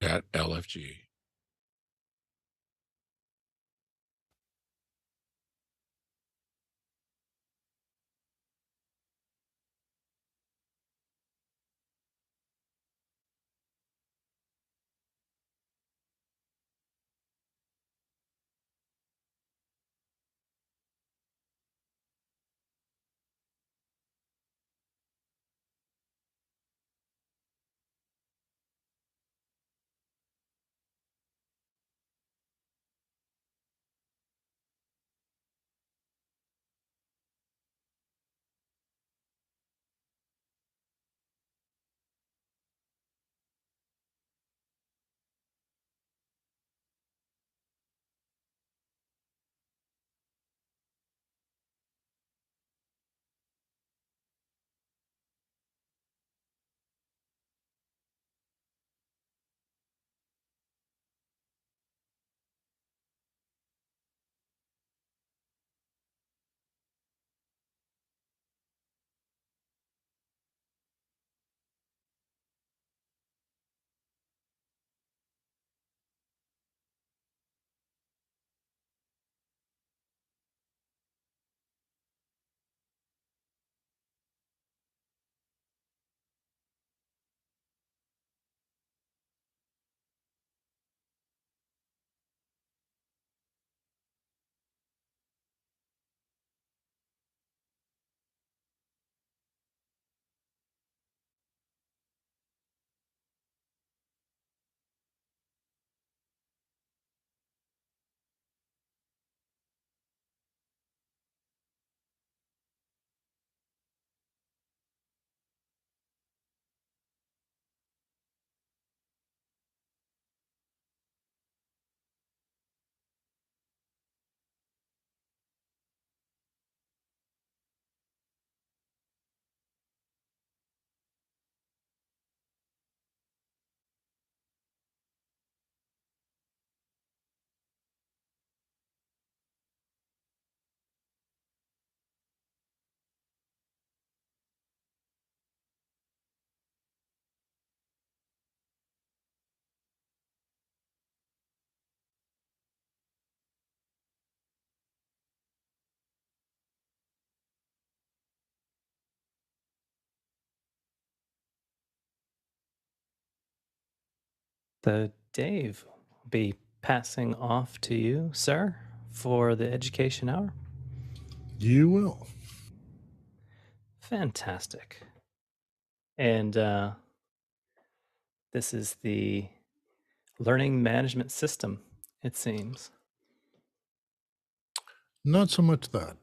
at LFG. So Dave will be passing off to you, sir, for the education hour. You will. Fantastic. And this is the learning management system, it seems. Not so much that,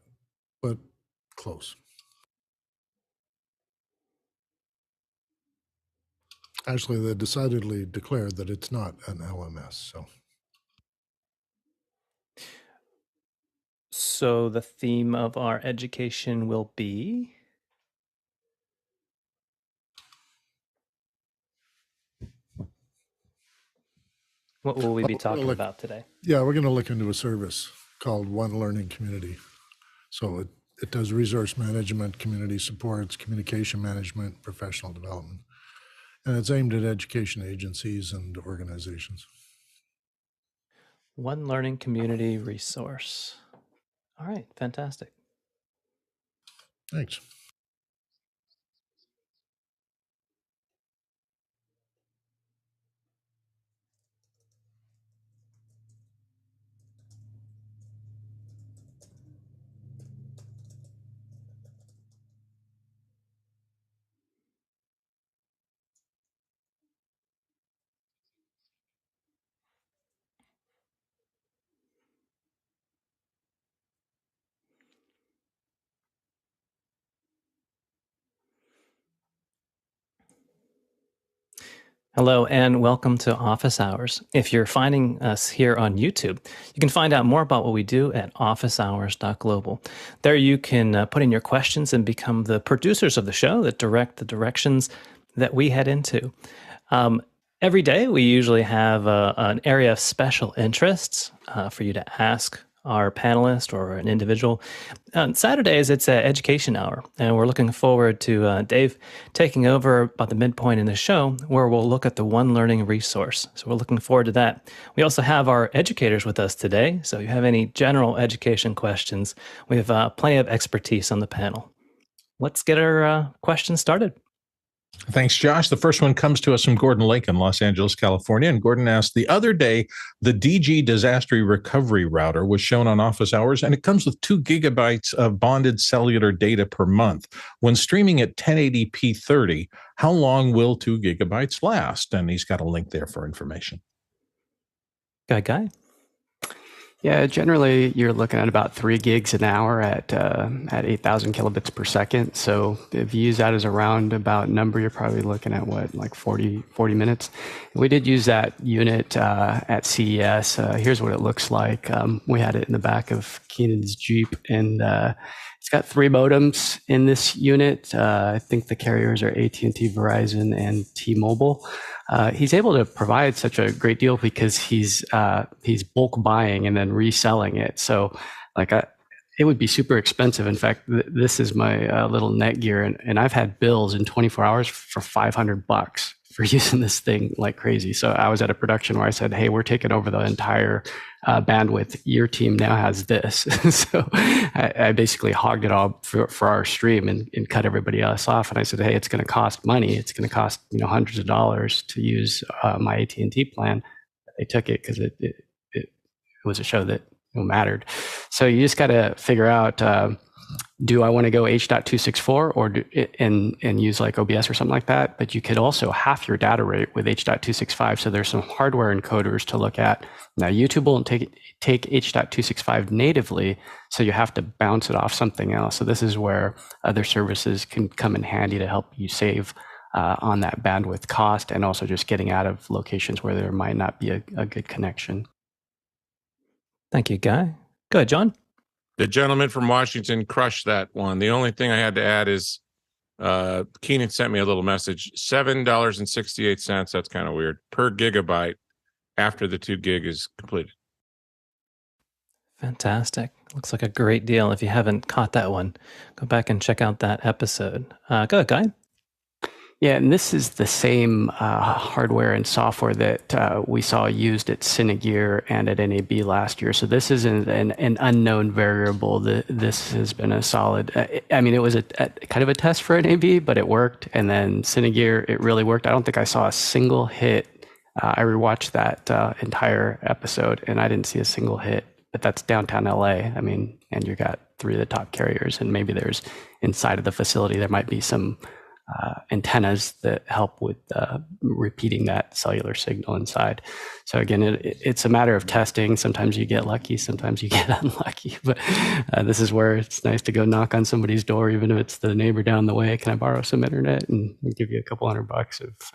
but close. Actually, they decidedly declared that it's not an LMS. So the theme of our education will be? What will we be talking about today? Yeah, we're going to look into a service called One Learning Community. So it does resource management, community supports, communication management, professional development. And it's aimed at education agencies and organizations. One Learning Community Resource. All right, fantastic. Thanks. Hello and welcome to Office Hours. If you're finding us here on YouTube, you can find out more about what we do at officehours.global. There you can put in your questions and become the producers of the show that direct the directions that we head into. Every day we usually have an area of special interests for you to ask our panelist or an individual. On Saturdays, it's an education hour, and we're looking forward to Dave taking over about the midpoint in the show, where we'll look at the One Learning resource. So we're looking forward to that. We also have our educators with us today, so if you have any general education questions, we have plenty of expertise on the panel. Let's get our questions started. Thanks, Josh. The first one comes to us from Gordon Lake in Los Angeles, California. And Gordon asked, the other day, the DG disaster recovery router was shown on Office Hours, and it comes with 2 gigabytes of bonded cellular data per month. When streaming at 1080p 30, how long will 2 gigabytes last? And he's got a link there for information. Guy? Yeah, generally you're looking at about 3 gigs an hour at 8,000 kilobits per second. So if you use that as a roundabout number, you're probably looking at like 40 minutes. We did use that unit at CES. Here's what it looks like. We had it in the back of Keenan's Jeep, and it's got 3 modems in this unit. I think the carriers are AT&T, Verizon, and T-Mobile. He's able to provide such a great deal because he's bulk buying and then reselling it. So it would be super expensive. In fact, this is my little Netgear, and I've had bills in 24 hours for $500 for using this thing like crazy. So I was at a production where I said, hey, we're taking over the entire bandwidth. Your team now has this. So I basically hogged it all for our stream and cut everybody else off. And I said, hey, it's going to cost money. It's going to cost hundreds of dollars to use my AT&T plan. They took it because it was a show that mattered. So you just got to figure out, do I want to go H.264 or and use like OBS or something like that? But you could also half your data rate with H.265. So there's some hardware encoders to look at. Now YouTube won't take H.265 natively, so you have to bounce it off something else. So this is where other services can come in handy to help you save on that bandwidth cost, and also just getting out of locations where there might not be a good connection. Thank you, Guy. Go ahead, John. The gentleman from Washington crushed that one. The only thing I had to add is Keenan sent me a little message, $7.68. That's kind of weird per gigabyte after the 2 gig is completed. Fantastic. Looks like a great deal. If you haven't caught that one, go back and check out that episode. Go ahead, Guy. Yeah, and this is the same hardware and software that we saw used at Cinegear and at NAB last year. So this isn't an unknown variable. This has been a solid, it was a kind of a test for NAB, but it worked. And then Cinegear, it really worked. I don't think I saw a single hit. I rewatched that entire episode, and I didn't see a single hit. But that's downtown LA. And you got 3 of the top carriers, and maybe there's inside of the facility, there might be some antennas that help with repeating that cellular signal inside. So again, it's a matter of testing. Sometimes you get lucky, sometimes you get unlucky. But this is where it's nice to go knock on somebody's door, even if it's the neighbor down the way. Can I borrow some internet? And we'll give you a couple $100 if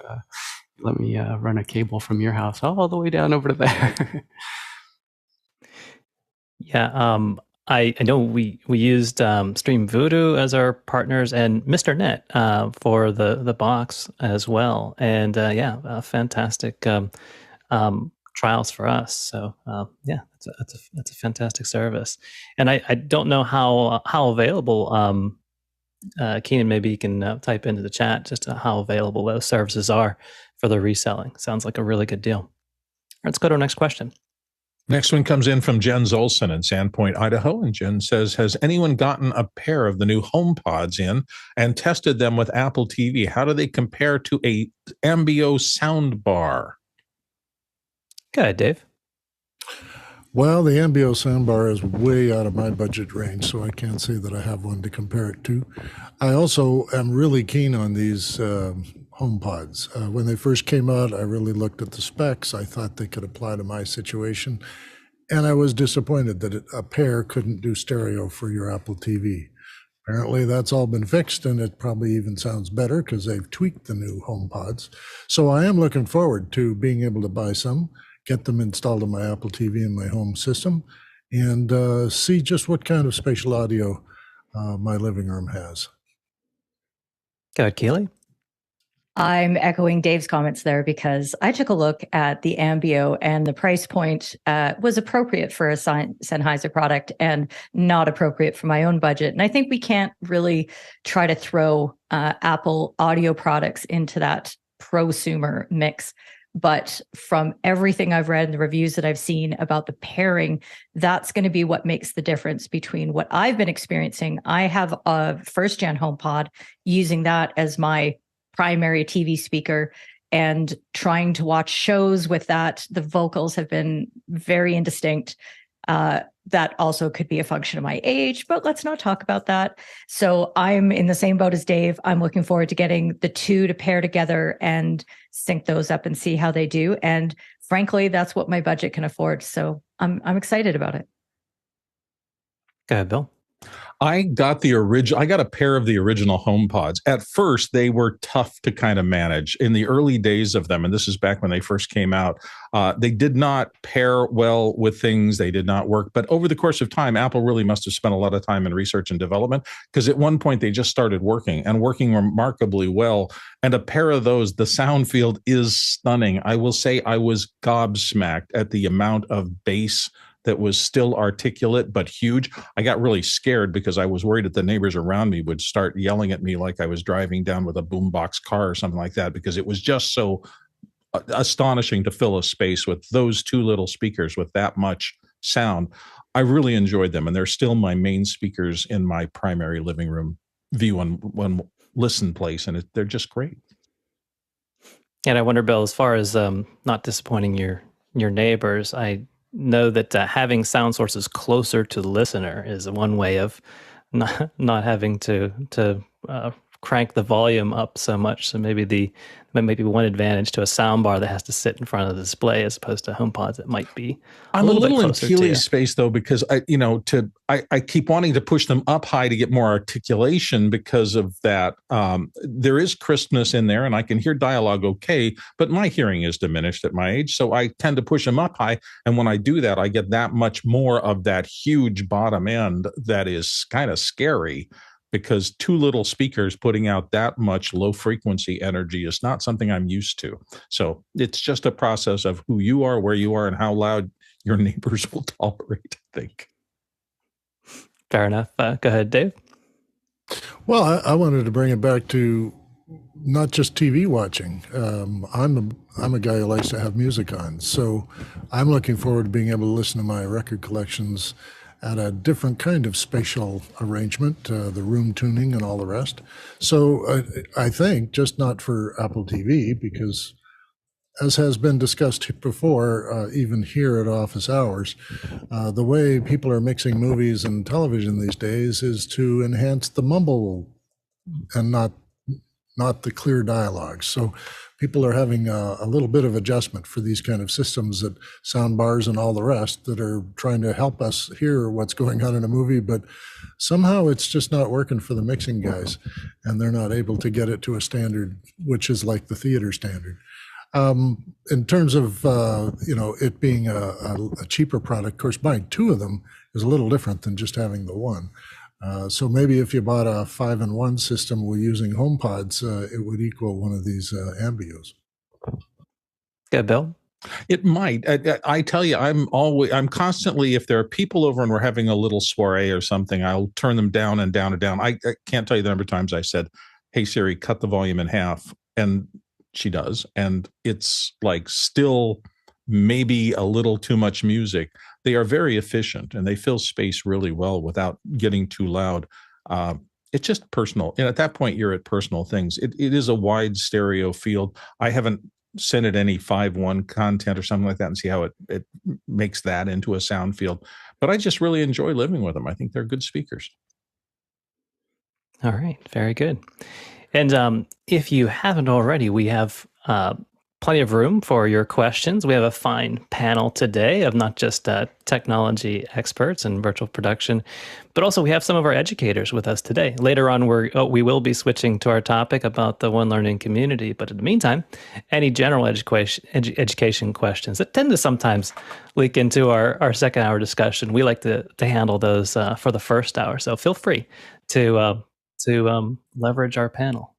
let me run a cable from your house all the way down over to there. Yeah, I know we used Stream Voodoo as our partners and Mr. Net for the box as well, and fantastic trials for us. So that's a fantastic service, and I don't know how available. Keenan, maybe you can type into the chat just how available those services are for the reselling. Sounds like a really good deal. Let's go to our next question. Next one comes in from Jen Zolson in Sandpoint, Idaho. And Jen says, has anyone gotten a pair of the new HomePods in and tested them with Apple TV? How do they compare to a Ambeo sound bar? Go ahead, Dave. Well, the Ambeo soundbar is way out of my budget range, so I can't say that I have one to compare it to. I also am really keen on these HomePods. When they first came out, I really looked at the specs. I thought they could apply to my situation, and I was disappointed that a pair couldn't do stereo for your Apple TV. Apparently, that's all been fixed, and it probably even sounds better because they've tweaked the new HomePods. So I am looking forward to being able to buy some, get them installed on my Apple TV in my home system, and see just what kind of spatial audio my living room has. Go ahead, Keely. I'm echoing Dave's comments there because I took a look at the Ambeo and the price point was appropriate for a Sennheiser product and not appropriate for my own budget. And I think we can't really try to throw Apple audio products into that prosumer mix. But from everything I've read and the reviews that I've seen about the pairing, that's going to be what makes the difference between what I've been experiencing. I have a first-gen HomePod using that as my primary TV speaker and trying to watch shows with that. The vocals have been very indistinct. That also could be a function of my age, but let's not talk about that. So I'm in the same boat as Dave. I'm looking forward to getting the two to pair together and sync those up and see how they do. And frankly, that's what my budget can afford. So I'm excited about it. Go ahead, Bill. I got a pair of the original HomePods. At first, they were tough to kind of manage in the early days of them. And this is back when they first came out. They did not pair well with things. They did not work. But over the course of time, Apple really must have spent a lot of time in research and development, because at one point they just started working and working remarkably well. And a pair of those, the sound field is stunning. I will say I was gobsmacked at the amount of bass that was still articulate but huge. I got really scared because I was worried that the neighbors around me would start yelling at me like I was driving down with a boombox car or something like that, because it was just so astonishing to fill a space with those two little speakers with that much sound. I really enjoyed them, and they're still my main speakers in my primary living room view and listen place, and they're just great. And I wonder, Bill, as far as not disappointing your neighbors, I know that having sound sources closer to the listener is one way of not having to crank the volume up so much. So maybe one advantage to a sound bar that has to sit in front of the display as opposed to HomePods, it might be I'm a little in closer Keely's space though, because I keep wanting to push them up high to get more articulation because of that. There is crispness in there and I can hear dialogue okay, but my hearing is diminished at my age. So I tend to push them up high. And when I do that, I get that much more of that huge bottom end that is kind of scary, because two little speakers putting out that much low frequency energy is not something I'm used to. So it's just a process of who you are, where you are, and how loud your neighbors will tolerate, I think. Fair enough. Go ahead, Dave. Well, I wanted to bring it back to not just TV watching. I'm a guy who likes to have music on. So I'm looking forward to being able to listen to my record collections at a different kind of spatial arrangement, the room tuning and all the rest. So I think just not for Apple TV, because as has been discussed before, even here at Office Hours, the way people are mixing movies and television these days is to enhance the mumble and not the clear dialogue. So people are having a little bit of adjustment for these kind of systems, that sound bars and all the rest, that are trying to help us hear what's going on in a movie, but somehow it's just not working for the mixing guys, and they're not able to get it to a standard which is like the theater standard. In terms of it being a cheaper product, of course, buying two of them is a little different than just having the one. So maybe if you bought a 5-in-1 system with using HomePods, it would equal one of these Ambeos. Yeah, Bill? It might. I tell you, I'm constantly, if there are people over and we're having a little soiree or something, I'll turn them down and down and down. I can't tell you the number of times I said, "Hey Siri, cut the volume in half," and she does, and it's like still maybe a little too much music. They are very efficient and they fill space really well without getting too loud. It's just personal. And at that point, you're at personal things. It is a wide stereo field. I haven't sent it any 5.1 content or something like that and see how it makes that into a sound field. But I just really enjoy living with them. I think they're good speakers. All right. Very good. And if you haven't already, we have plenty of room for your questions. We have a fine panel today of not just technology experts and virtual production, but also we have some of our educators with us today. Later on, we will be switching to our topic about the One Learning community. But in the meantime, any general education questions that tend to sometimes leak into our second hour discussion, we like to handle those for the first hour. So feel free to leverage our panel.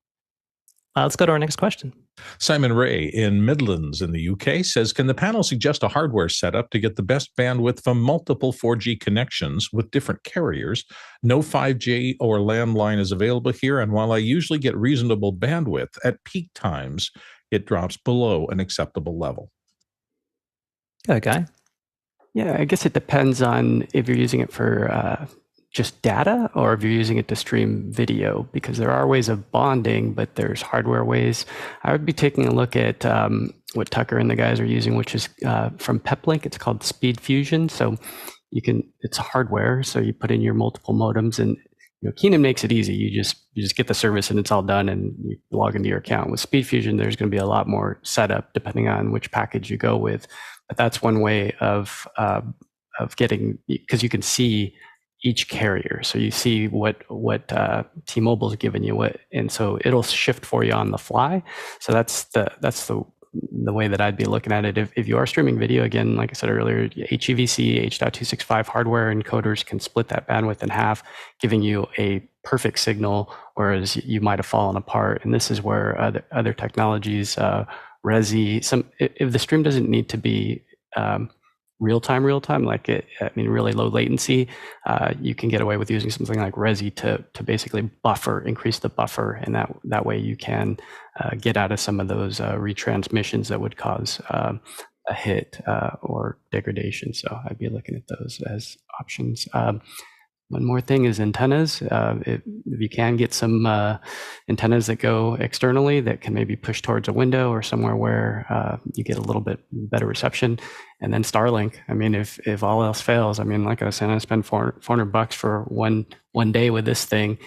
Let's go to our next question. Simon Ray in Midlands in the UK says, can the panel suggest a hardware setup to get the best bandwidth from multiple 4G connections with different carriers? No 5G or landline is available here, and while I usually get reasonable bandwidth, at peak times, it drops below an acceptable level. Go, Guy. Yeah, I guess it depends on if you're using it for just data or if you're using it to stream video, because there are ways of bonding, but there's hardware ways. I would be taking a look at what Tucker and the guys are using, which is from Peplink. It's called Speed Fusion. So it's hardware. So you put in your multiple modems, and Keenan makes it easy. You just get the service and it's all done, and you log into your account. With Speed Fusion, there's going to be a lot more setup depending on which package you go with. But that's one way of getting, because you can see each carrier. So you see what T-Mobile's given you, and so it'll shift for you on the fly. So that's the way that I'd be looking at it. If you are streaming video, again, like I said earlier, HEVC, H.265 hardware encoders can split that bandwidth in half, giving you a perfect signal, whereas you might have fallen apart. And this is where other technologies, Resi, if the stream doesn't need to be real time, like really low latency, you can get away with using something like Resi to basically increase the buffer, and that way you can get out of some of those retransmissions that would cause a hit or degradation. So I'd be looking at those as options. One more thing is antennas. If you can get some antennas that go externally that can maybe push towards a window or somewhere where you get a little bit better reception. And then Starlink. I mean, if all else fails, I mean, like I was saying, I spend $400 for one day with this thing.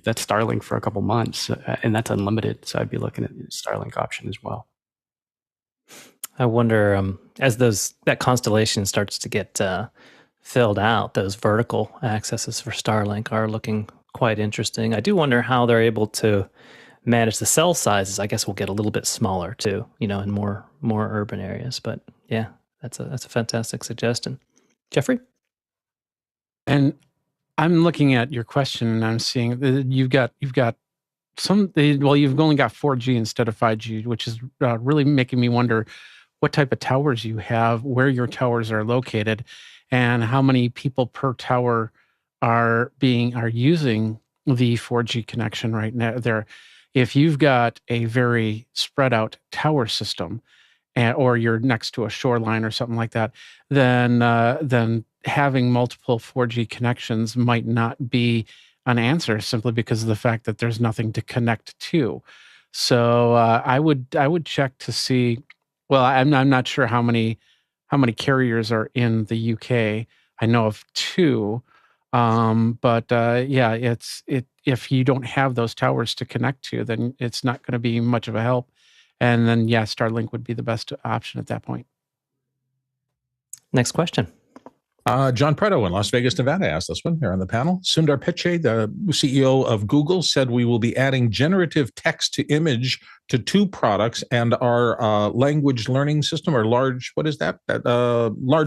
That's Starlink for a couple months, and that's unlimited. So I'd be looking at the Starlink option as well. I wonder, as that constellation starts to get filled out, those vertical accesses for Starlink are looking quite interesting. I do wonder how they're able to manage the cell sizes. I guess we'll get a little bit smaller too, in more urban areas. But yeah, that's a fantastic suggestion. Jeffrey? And I'm looking at your question, and I'm seeing that you've got you've only got 4G instead of 5G, which is really making me wonder what type of towers you have, where your towers are located, and how many people per tower are using the 4G connection right now. If you've got a very spread out tower system, or you're next to a shoreline or something like that, then having multiple 4G connections might not be an answer, simply because of the fact that there's nothing to connect to. So I would check to see. Well, I'm not sure how many carriers are in the UK. I know of 2, but if you don't have those towers to connect to, then it's not going to be much of a help. And then, Starlink would be the best option at that point. Next question. John Preto in Las Vegas, Nevada asked this one here on the panel. Sundar Pichai, the CEO of Google, said we will be adding generative text to image to 2 products and our language learning system, or large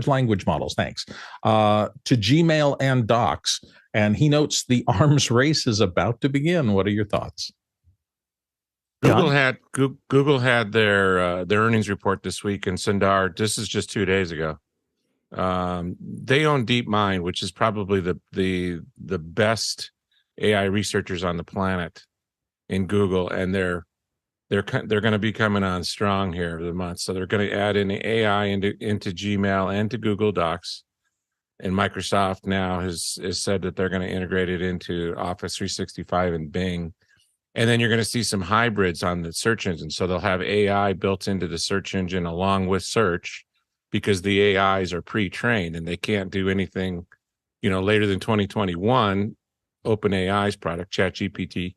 language models, thanks, to Gmail and Docs. And he notes the arms race is about to begin. What are your thoughts? Google had their earnings report this week, and Sundar, this is just 2 days ago. They own DeepMind, which is probably the best AI researchers on the planet in Google, and they're going to be coming on strong here over the month. So they're going to add in AI into Gmail and to Google Docs, and Microsoft now has said that they're going to integrate it into Office 365 and Bing. And then you're going to see some hybrids on the search engine. So they'll have AI built into the search engine along with search, because the AIs are pre-trained and they can't do anything, later than 2021, OpenAI's product, ChatGPT.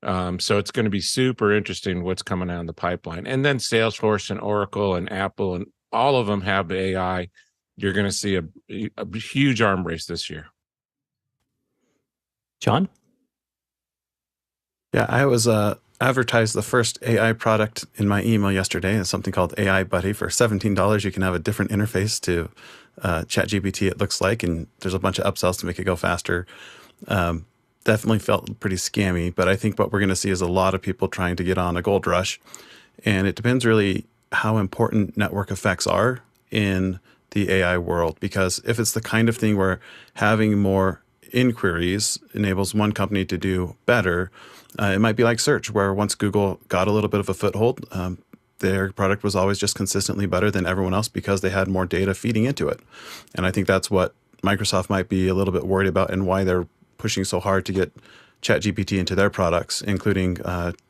So it's going to be super interesting what's coming down the pipeline. And then Salesforce and Oracle and Apple and all of them have AI. You're going to see a huge arm race this year. John? Yeah, I was advertised the first AI product in my email yesterday. It's something called AI Buddy. For $17, you can have a different interface to ChatGPT, it looks like, and there's a bunch of upsells to make it go faster. definitely felt pretty scammy. But I think what we're going to see is a lot of people trying to get on a gold rush. And it depends really how important network effects are in the AI world. Because if it's the kind of thing where having more inquiries enables one company to do better, it might be like search, where once Google got a little bit of a foothold, their product was always just consistently better than everyone else because they had more data feeding into it. And I think that's what Microsoft might be a little bit worried about, and why they're pushing so hard to get ChatGPT into their products, including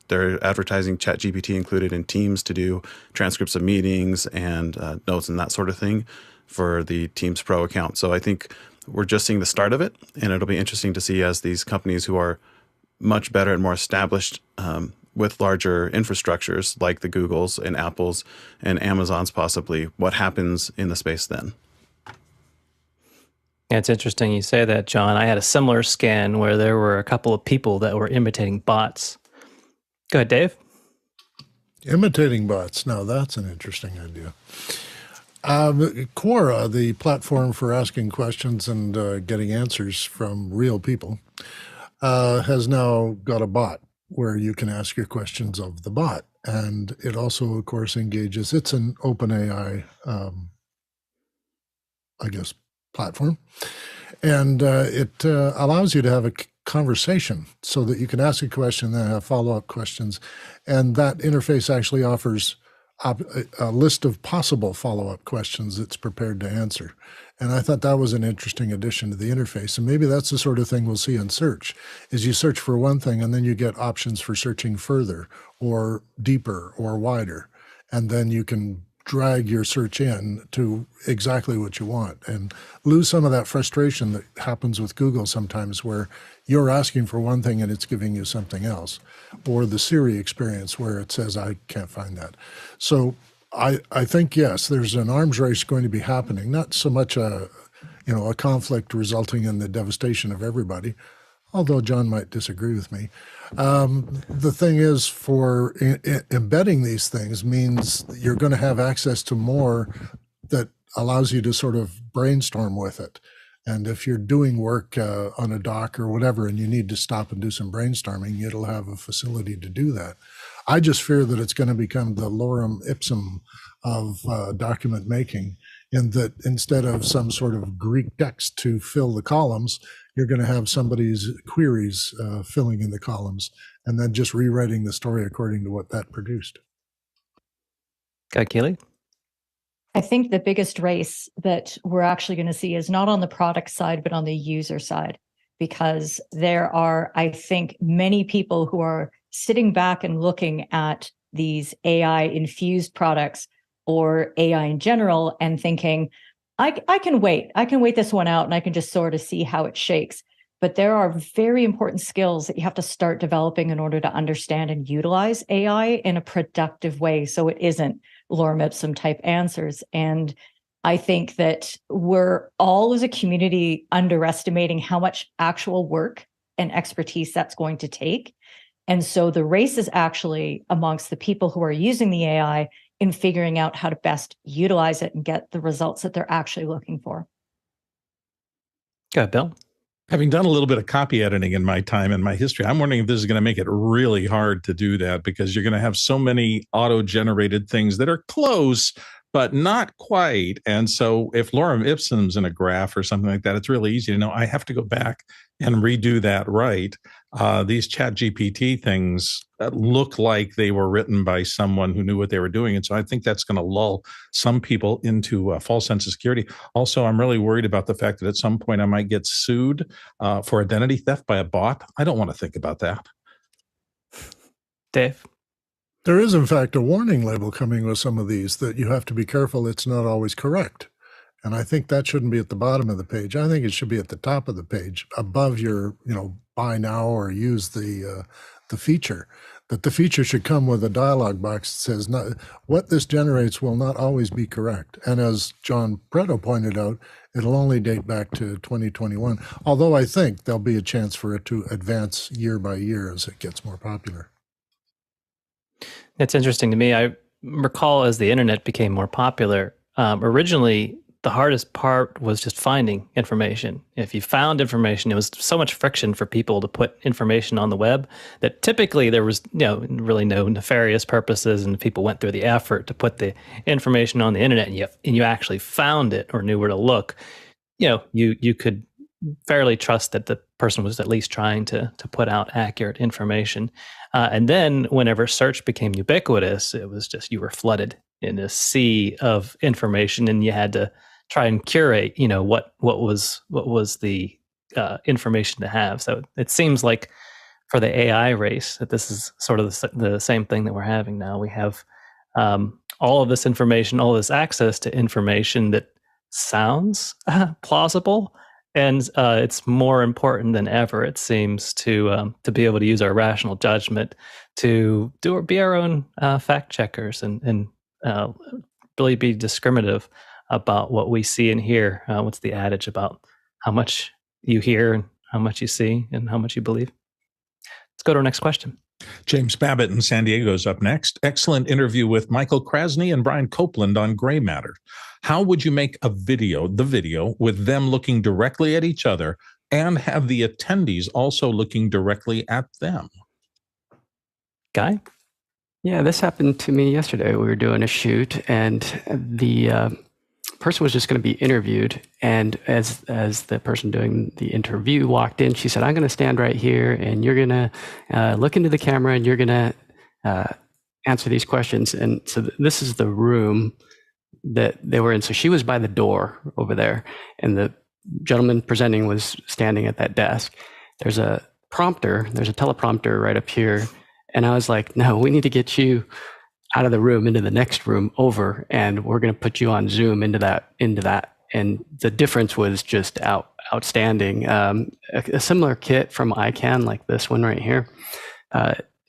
they're advertising ChatGPT included in Teams to do transcripts of meetings and notes and that sort of thing for the Teams Pro account. So I think we're just seeing the start of it, and it'll be interesting to see as these companies who are much better and more established with larger infrastructures like the Googles and Apples and Amazons possibly, what happens in the space then. Yeah, it's interesting you say that, John. I had a similar scan where there were a couple of people that were imitating bots. Go ahead, Dave. Imitating bots. Now, that's an interesting idea. Quora, the platform for asking questions and getting answers from real people, has now got a bot where you can ask your questions of the bot. And it also, of course, engages, it's an OpenAI, I guess, platform. And it allows you to have a conversation so that you can ask a question, then have follow-up questions. And that interface actually offers a list of possible follow-up questions it's prepared to answer. And I thought that was an interesting addition to the interface. And maybe that's the sort of thing we'll see in search, is you search for one thing and then you get options for searching further or deeper or wider. And then you can drag your search in to exactly what you want and lose some of that frustration that happens with Google sometimes, where you're asking for one thing and it's giving you something else, or the Siri experience where it says, I can't find that. So I think, yes, there's an arms race going to be happening, not so much a conflict resulting in the devastation of everybody, although John might disagree with me. The thing is, for embedding these things means you're going to have access to more that allows you to sort of brainstorm with it. And if you're doing work on a dock or whatever, and you need to stop and do some brainstorming, it'll have a facility to do that. I just fear that it's going to become the lorem ipsum of document making, in that instead of some sort of Greek text to fill the columns, you're going to have somebody's queries filling in the columns and then just rewriting the story according to what that produced. Keely? I think the biggest race that we're actually going to see is not on the product side, but on the user side, because there are, I think, many people who are sitting back and looking at these AI-infused products or AI in general and thinking, I can wait. I can wait this one out and I can just sort of see how it shakes. But there are very important skills that you have to start developing in order to understand and utilize AI in a productive way, so it isn't lorem ipsum type answers. And I think that we're all as a community underestimating how much actual work and expertise that's going to take. And so the race is actually amongst the people who are using the AI in figuring out how to best utilize it and get the results that they're actually looking for. Go ahead, Bill. Having done a little bit of copy editing in my time and my history, I'm wondering if this is going to make it really hard to do that, because you're going to have so many auto-generated things that are close, but not quite. And so if lorem ipsum's in a graph or something like that, it's really easy to know I have to go back and redo that right. These ChatGPT things look like they were written by someone who knew what they were doing. And so I think that's going to lull some people into a false sense of security. Also, I'm really worried about the fact that at some point I might get sued for identity theft by a bot. I don't want to think about that. Dave? There is, in fact, a warning label coming with some of these that you have to be careful it's not always correct. And I think that shouldn't be at the bottom of the page. I think it should be at the top of the page, above your, buy now or use the feature. That the feature should come with a dialog box that says, what this generates will not always be correct. And as John Preto pointed out, it'll only date back to 2021. Although I think there'll be a chance for it to advance year by year as it gets more popular. It's interesting to me. I recall as the internet became more popular, originally the hardest part was just finding information. If you found information, it was so much friction for people to put information on the web that typically there was really no nefarious purposes, and people went through the effort to put the information on the internet, and you actually found it or knew where to look. You could fairly trust that the person was at least trying to put out accurate information. And then whenever search became ubiquitous, it was just you were flooded in a sea of information, and you had to try and curate, what was the information to have. So it seems like for the AI race that this is sort of the same thing that we're having now. We have all of this information, all this access to information that sounds plausible, and it's more important than ever, it seems, to be able to use our rational judgment to be our own fact checkers and really be discriminative about what we see and hear. What's the adage about how much you hear and how much you see and how much you believe? Let's go to our next question. James Babbitt in San Diego is up next. Excellent interview with Michael Krasny and Brian Copeland on gray matter. How would you make the video with them looking directly at each other and have the attendees also looking directly at them? Guy? Yeah, this happened to me yesterday. We were doing a shoot, and the person was just going to be interviewed. And as the person doing the interview walked in, she said, "I'm going to stand right here, and you're going to look into the camera, and you're going to answer these questions." And so this is the room that they were in. So she was by the door over there, and the gentleman presenting was standing at that desk. There's a teleprompter right up here. And I was like, "No, we need to get you out of the room into the next room over, and we're going to put you on Zoom into that." And the difference was just outstanding. A similar kit from ICANN, like this one right here,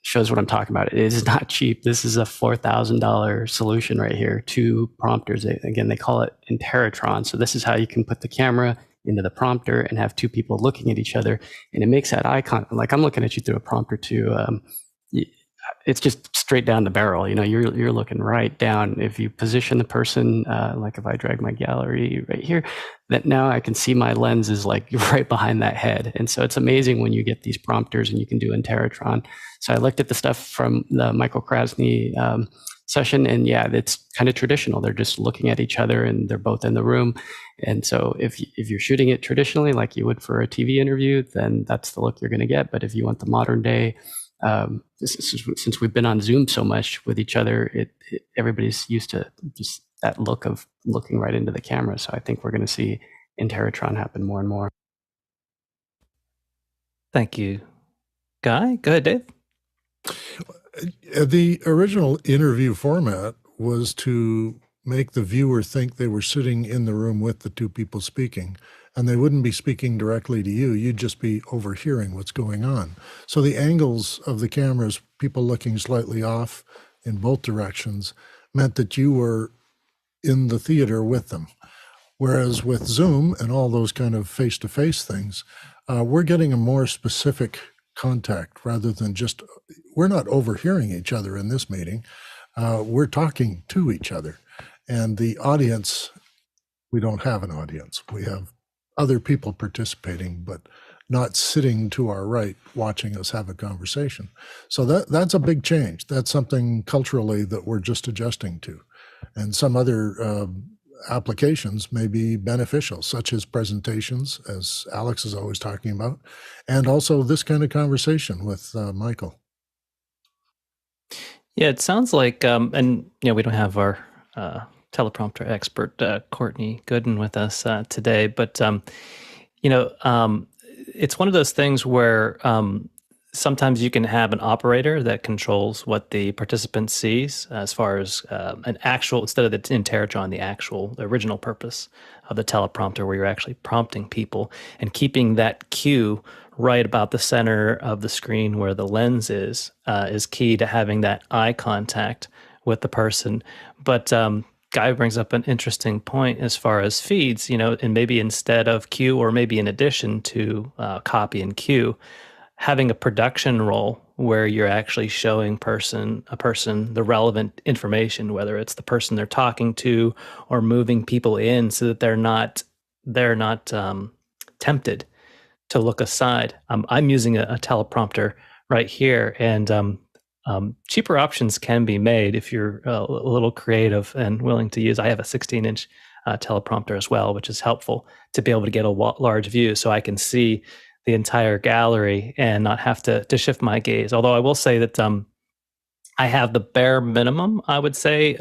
shows what I'm talking about. It is not cheap. This is a $4,000 solution right here. 2 prompters. Again, they call it Interatron. So this is how you can put the camera into the prompter and have 2 people looking at each other, and it makes that icon like I'm looking at you through a prompter too. It's just straight down the barrel. You're looking right down. If you position the person, like if I drag my gallery right here, that now I can see my lens is like right behind that head. And so it's amazing when you get these prompters and you can do Interatron. So I looked at the stuff from the Michael Krasny session, and yeah, it's kind of traditional. They're just looking at each other and they're both in the room. And so if you're shooting it traditionally, like you would for a TV interview, then that's the look you're going to get. But if you want the modern day, since we've been on Zoom so much with each other, everybody's used to just that look of looking right into the camera. So I think we're going to see Interatron happen more and more. Thank you, Guy. Go ahead, Dave. The original interview format was to make the viewer think they were sitting in the room with the 2 people speaking, and they wouldn't be speaking directly to you. You'd just be overhearing what's going on. So the angles of the cameras, people looking slightly off in both directions, meant that you were in the theater with them. Whereas with Zoom and all those kind of face-to-face things, we're getting a more specific contact rather than just, we're not overhearing each other in this meeting. We're talking to each other. And the audience, we don't have an audience. We have other people participating, but not sitting to our right watching us have a conversation. So that's a big change. That's something culturally that we're just adjusting to. And some other applications may be beneficial, such as presentations, as Alex is always talking about, and also this kind of conversation with Michael. Yeah, it sounds like, and we don't have our teleprompter expert, Courtney Gooden, with us today, but it's one of those things where sometimes you can have an operator that controls what the participant sees as far as an actual, instead of the Interatron, the original purpose of the teleprompter, where you're actually prompting people and keeping that cue right about the center of the screen where the lens is key to having that eye contact with the person. But Guy brings up an interesting point as far as feeds, and maybe instead of cue, or maybe in addition to copy and cue, having a production role where you're actually showing a person the relevant information, whether it's the person they're talking to or moving people in so that they're not tempted to look aside. I'm using a teleprompter right here, and cheaper options can be made if you're a little creative and willing to use. I have a 16-inch teleprompter as well, which is helpful to be able to get a large view so I can see the entire gallery and not have to shift my gaze. Although I will say that I have the bare minimum, I would say,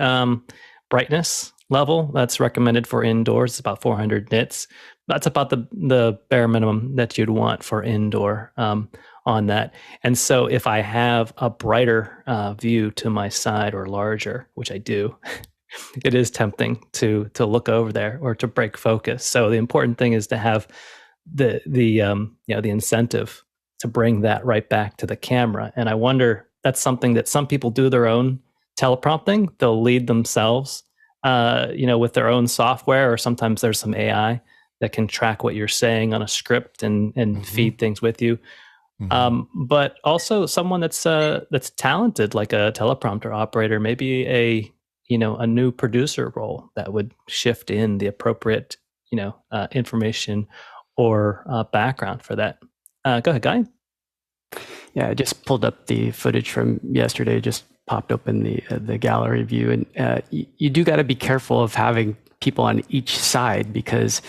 brightness level that's recommended for indoors. It's about 400 nits. That's about the bare minimum that you'd want for indoor on that. And so if I have a brighter view to my side or larger, which I do, it is tempting to look over there or to break focus. So the important thing is to have the incentive to bring that right back to the camera. And I wonder, that's something that some people do their own teleprompting. They'll lead themselves, with their own software, or sometimes there's some AI that can track what you're saying on a script and feed things with you. But also someone that's talented, like a teleprompter operator, maybe a new producer role that would shift in the appropriate, information or background for that. Go ahead, Guy. Yeah, I just pulled up the footage from yesterday, just popped open the gallery view. And you do got to be careful of having people on each side, because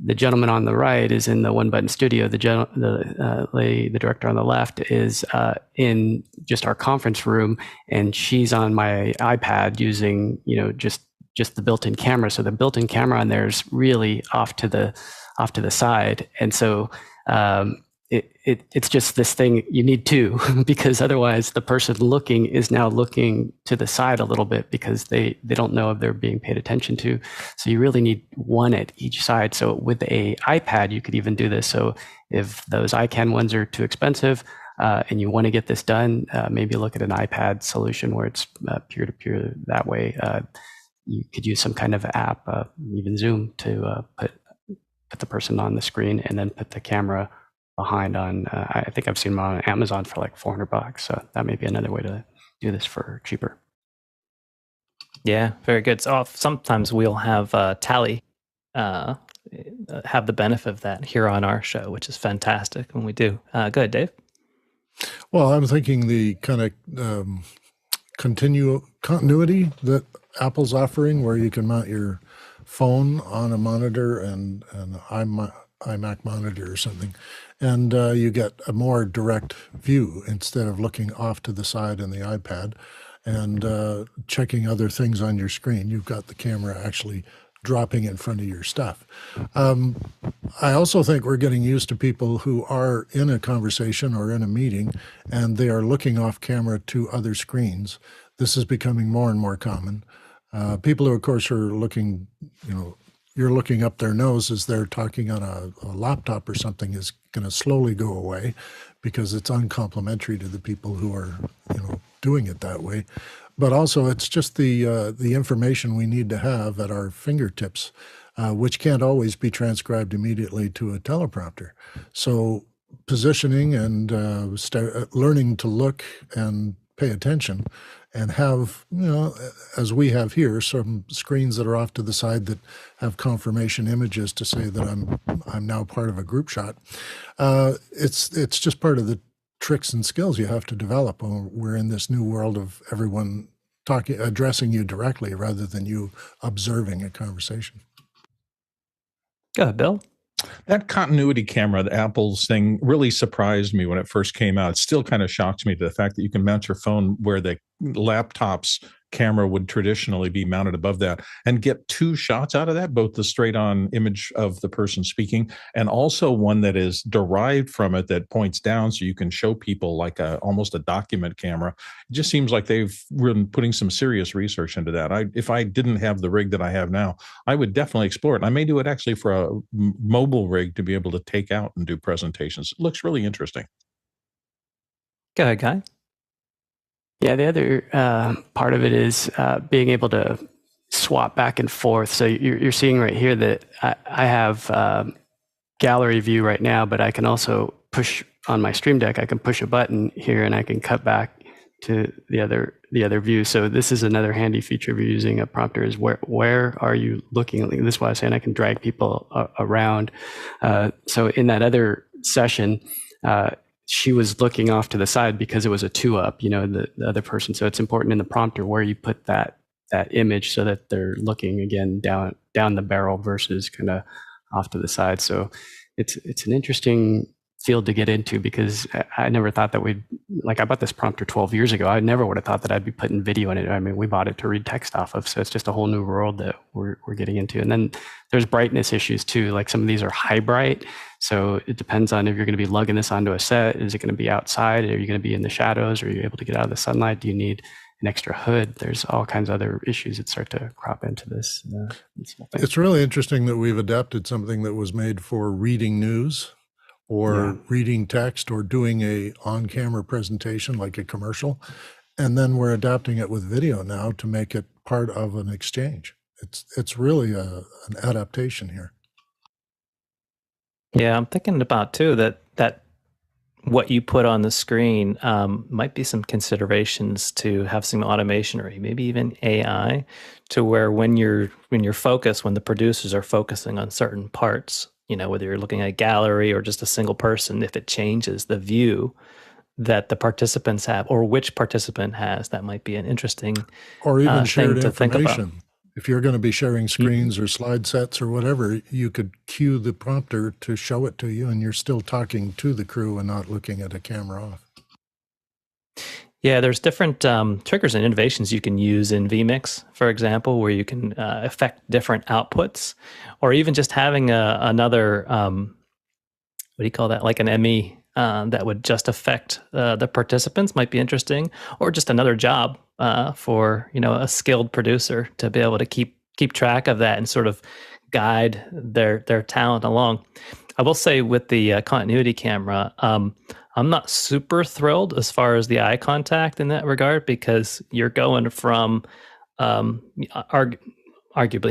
the gentleman on the right is in the one button studio. The director on the left is in just our conference room, and she's on my iPad using, just the built-in camera. So the built-in camera on there is really off to the side. And so it's just this thing, you need two, because otherwise the person looking is now looking to the side a little bit because they don't know if they're being paid attention to. So you really need one at each side. So with a iPad, you could even do this. So if those ICANN ones are too expensive and you want to get this done, maybe look at an iPad solution where it's peer-to-peer that way. You could use some kind of app, even Zoom, to put the person on the screen and then put the camera behind on, I think I've seen them on Amazon for like $400. So that may be another way to do this for cheaper. Yeah, very good. So sometimes we'll have Tally have the benefit of that here on our show, which is fantastic when we do. Go ahead, Dave. Well, I'm thinking the kind of continuity that Apple's offering, where you can mount your phone on a monitor and an iMac monitor or something, and you get a more direct view instead of looking off to the side in the iPad and checking other things on your screen. You've got the camera actually dropping in front of your stuff. I also think we're getting used to people who are in a conversation or in a meeting and they are looking off camera to other screens. This is becoming more and more common. People who, of course, are looking, you're looking up their nose as they're talking on a laptop or something is going to slowly go away because it's uncomplimentary to the people who are, doing it that way. But also, it's just the information we need to have at our fingertips, which can't always be transcribed immediately to a teleprompter. So positioning and learning to look and pay attention and have, as we have here, some screens that are off to the side that have confirmation images to say that I'm now part of a group shot. It's just part of the tricks and skills you have to develop. We're in this new world of everyone addressing you directly rather than you observing a conversation. Go ahead, Bill. That continuity camera, the Apple's thing, really surprised me when it first came out. It still kind of shocks me to the fact that you can mount your phone where the laptop's camera would traditionally be mounted above that and get two shots out of that, both the straight on image of the person speaking and also one that is derived from it that points down so you can show people like almost a document camera. It just seems like they've been putting some serious research into that. If I didn't have the rig that I have now, I would definitely explore it. And I may do it actually for a mobile rig to be able to take out and do presentations. It looks really interesting. Go ahead, Guy. Yeah, the other part of it is being able to swap back and forth. So you're seeing right here that I have gallery view right now, but I can also push on my Stream Deck, I can push a button here and I can cut back to the other view. So this is another handy feature of using a prompter, is where are you looking? This is why I was saying I can drag people around. So in that other session, she was looking off to the side because it was a 2-up, the other person. So it's important in the prompter where you put that image so that they're looking again down the barrel versus kind of off to the side. So it's an interesting field to get into, because I never thought that I bought this prompter 12 years ago. I never would have thought that I'd be putting video in it. I mean, we bought it to read text off of. So it's just a whole new world that we're getting into. And then there's brightness issues too. Like some of these are high bright. So it depends on if you're going to be lugging this onto a set. Is it going to be outside? Are you going to be in the shadows? Are you able to get out of the sunlight? Do you need an extra hood? There's all kinds of other issues that start to crop into this whole thing. It's really interesting that we've adapted something that was made for reading news or reading text or doing a on-camera presentation like a commercial, and then we're adapting it with video now to make it part of an exchange. It's really an adaptation here. Yeah, I'm thinking about too that what you put on the screen might be some considerations to have some automation or maybe even AI, to where when the producers are focusing on certain parts, whether you're looking at a gallery or just a single person, if it changes the view that the participants have or which participant has, that might be an interesting or even shared thing to think about. information. If you're going to be sharing screens or slide sets or whatever, you could cue the prompter to show it to you, and you're still talking to the crew and not looking at a camera off. Yeah, there's different triggers and innovations you can use in vMix, for example, where you can affect different outputs, or even just having another, what do you call that, like an ME that would just affect the participants might be interesting, or just another job for a skilled producer to be able to keep track of that and sort of guide their talent along. I will say with the continuity camera, I'm not super thrilled as far as the eye contact in that regard, because you're going from arguably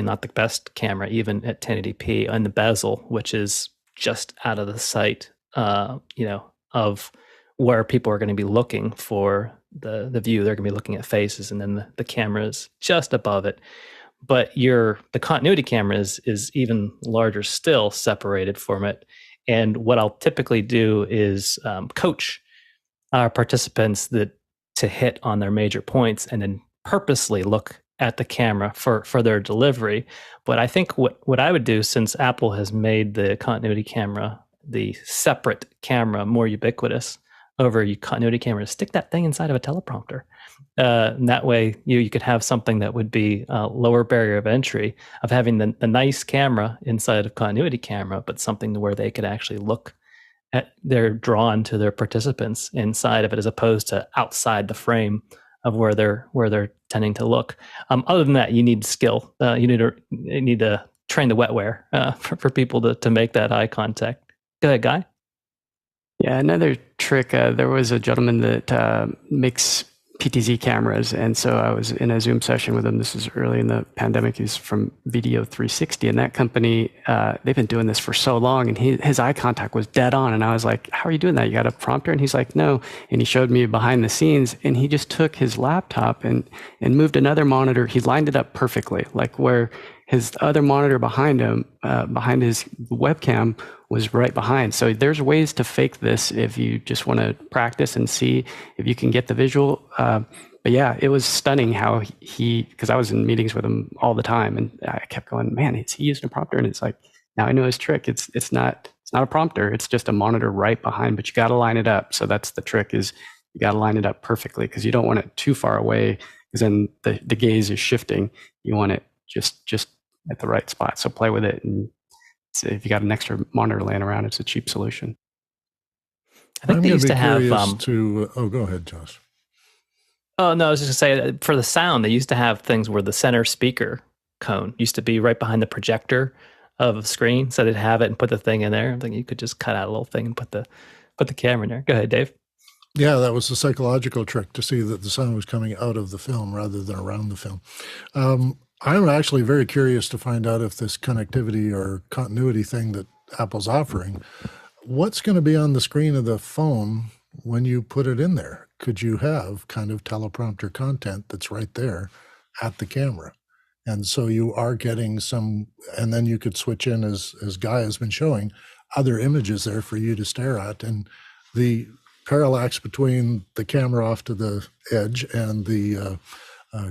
not the best camera, even at 1080p, on the bezel, which is just out of the sight, of where people are going to be looking for the view. They're going to be looking at faces, and then the camera is just above it. But the continuity camera is even larger still, separated from it. And what I'll typically do is coach our participants to hit on their major points, and then purposely look at the camera for their delivery. But I think what I would do, since Apple has made the continuity camera, the separate camera, more ubiquitous over continuity camera, stick that thing inside of a teleprompter. And that way you could have something that would be a lower barrier of entry of having the nice camera inside of continuity camera, but something where they could actually look at, they're drawn to their participants inside of it, as opposed to outside the frame of where they're tending to look. Other than that, you need skill. You need to train the wetware for people to make that eye contact. Go ahead, Guy. Yeah, another trick. There was a gentleman that makes PTZ cameras, and so I was in a Zoom session with him. This is early in the pandemic. He's from Video 360, and that company, they've been doing this for so long, and his eye contact was dead on. And I was like, "How are you doing that? You got a prompter?" And he's like, "No." And he showed me behind the scenes, and he just took his laptop and moved another monitor. He lined it up perfectly, like where his other monitor behind him, behind his webcam, was right behind. So there's ways to fake this if you just want to practice and see if you can get the visual. But yeah, it was stunning how because I was in meetings with him all the time, and I kept going, man, is he using a prompter? And it's like, now I know his trick. It's not a prompter. It's just a monitor right behind, but you got to line it up. So that's the trick, is you got to line it up perfectly, because you don't want it too far away, because then the gaze is shifting. You want it just at the right spot. So play with it, and if you got an extra monitor laying around, it's a cheap solution. I think they used to have. Go ahead, Josh. Oh no, I was just going to say, for the sound, they used to have things where the center speaker cone used to be right behind the projector of a screen, so they'd have it and put the thing in there. I think you could just cut out a little thing and put the camera in there. Go ahead, Dave. Yeah, that was the psychological trick, to see that the sound was coming out of the film rather than around the film. I'm actually very curious to find out if this connectivity or continuity thing that Apple's offering what's going to be on the screen of the phone when you put it in there? Could you have kind of teleprompter content that's right there at the camera? And so you are getting some, and then you could switch in, as Guy has been showing, other images there for you to stare at. And the parallax between the camera off to the edge and the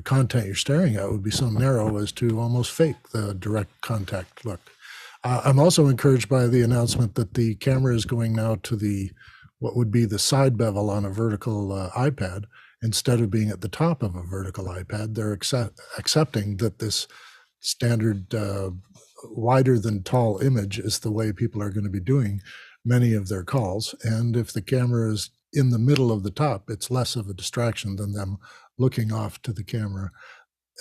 content you're staring at would be so narrow as to almost fake the direct contact look. I'm also encouraged by the announcement that the camera is going now to the what would be the side bevel on a vertical iPad instead of being at the top of a vertical iPad. They're accepting that this standard wider than tall image is the way people are going to be doing many of their calls. And if the camera is in the middle of the top, it's less of a distraction than them looking off to the camera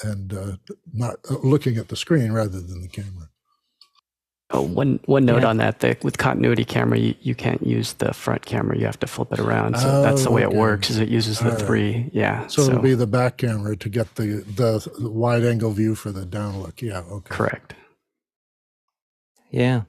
and not looking at the screen rather than the camera. Oh, one note on that, with continuity camera, you can't use the front camera. You have to flip it around. So that's the way it works, is it uses the three. Yeah. So it'll be the back camera to get the wide angle view for the down look. Yeah. Okay. Correct. Yeah.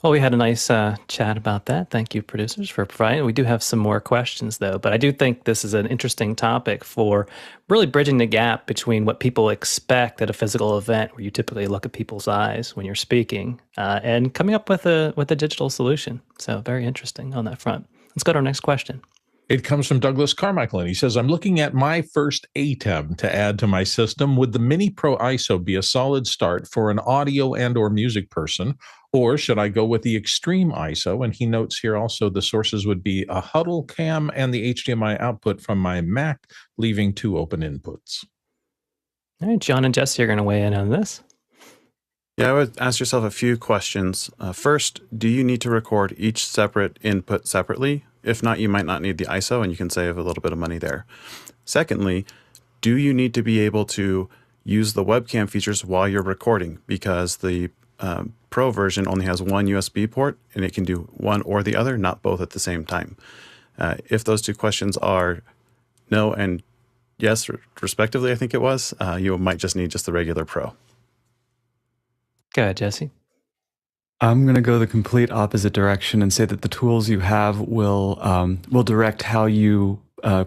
Well, we had a nice chat about that. Thank you, producers, for providing. We do have some more questions, though, but I do think this is an interesting topic for really bridging the gap between what people expect at a physical event, where you typically look at people's eyes when you're speaking, and coming up with a digital solution. So very interesting on that front. Let's go to our next question. It comes from Douglas Carmichael, and he says, I'm looking at my first ATEM to add to my system. Would the Mini Pro ISO be a solid start for an audio and or music person, or should I go with the Extreme ISO? And he notes here also the sources would be a HuddleCam and the HDMI output from my Mac, leaving 2 open inputs. All right, John and Jesse are going to weigh in on this. Yeah, I would ask yourself a few questions. First, do you need to record each separate input separately? If not, you might not need the ISO and you can save a little bit of money there. Secondly, do you need to be able to use the webcam features while you're recording? Because the Pro version only has one USB port and it can do one or the other, not both at the same time. If those two questions are no and yes, respectively, I think it was, you might just need just the regular Pro. Go ahead, Jesse. I'm going to go the complete opposite direction and say that the tools you have will direct how you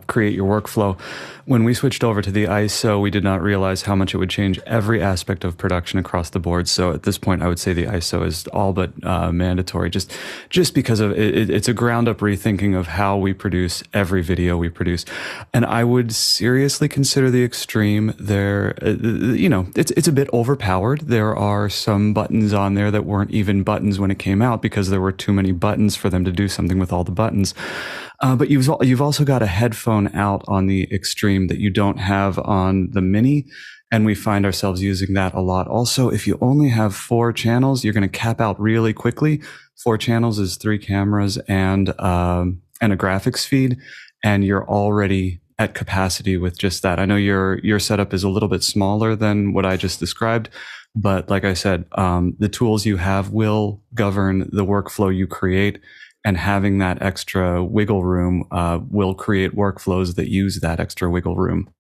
create your workflow. When we switched over to the ISO, we did not realize how much it would change every aspect of production across the board. So at this point, I would say the ISO is all but mandatory, just because of it's a ground up rethinking of how we produce every video we produce. And I would seriously consider the Extreme. There, it's a bit overpowered. There are some buttons on there that weren't even buttons when it came out because there were too many buttons for them to do something with all the buttons. But you've also got a headphone out on the Extreme that you don't have on the Mini, and we find ourselves using that a lot. Also, if you only have 4 channels, you're going to cap out really quickly. 4 channels is 3 cameras and a graphics feed, and you're already at capacity with just that. I know your setup is a little bit smaller than what I just described, but like I said, the tools you have will govern the workflow you create. And having that extra wiggle room will create workflows that use that extra wiggle room.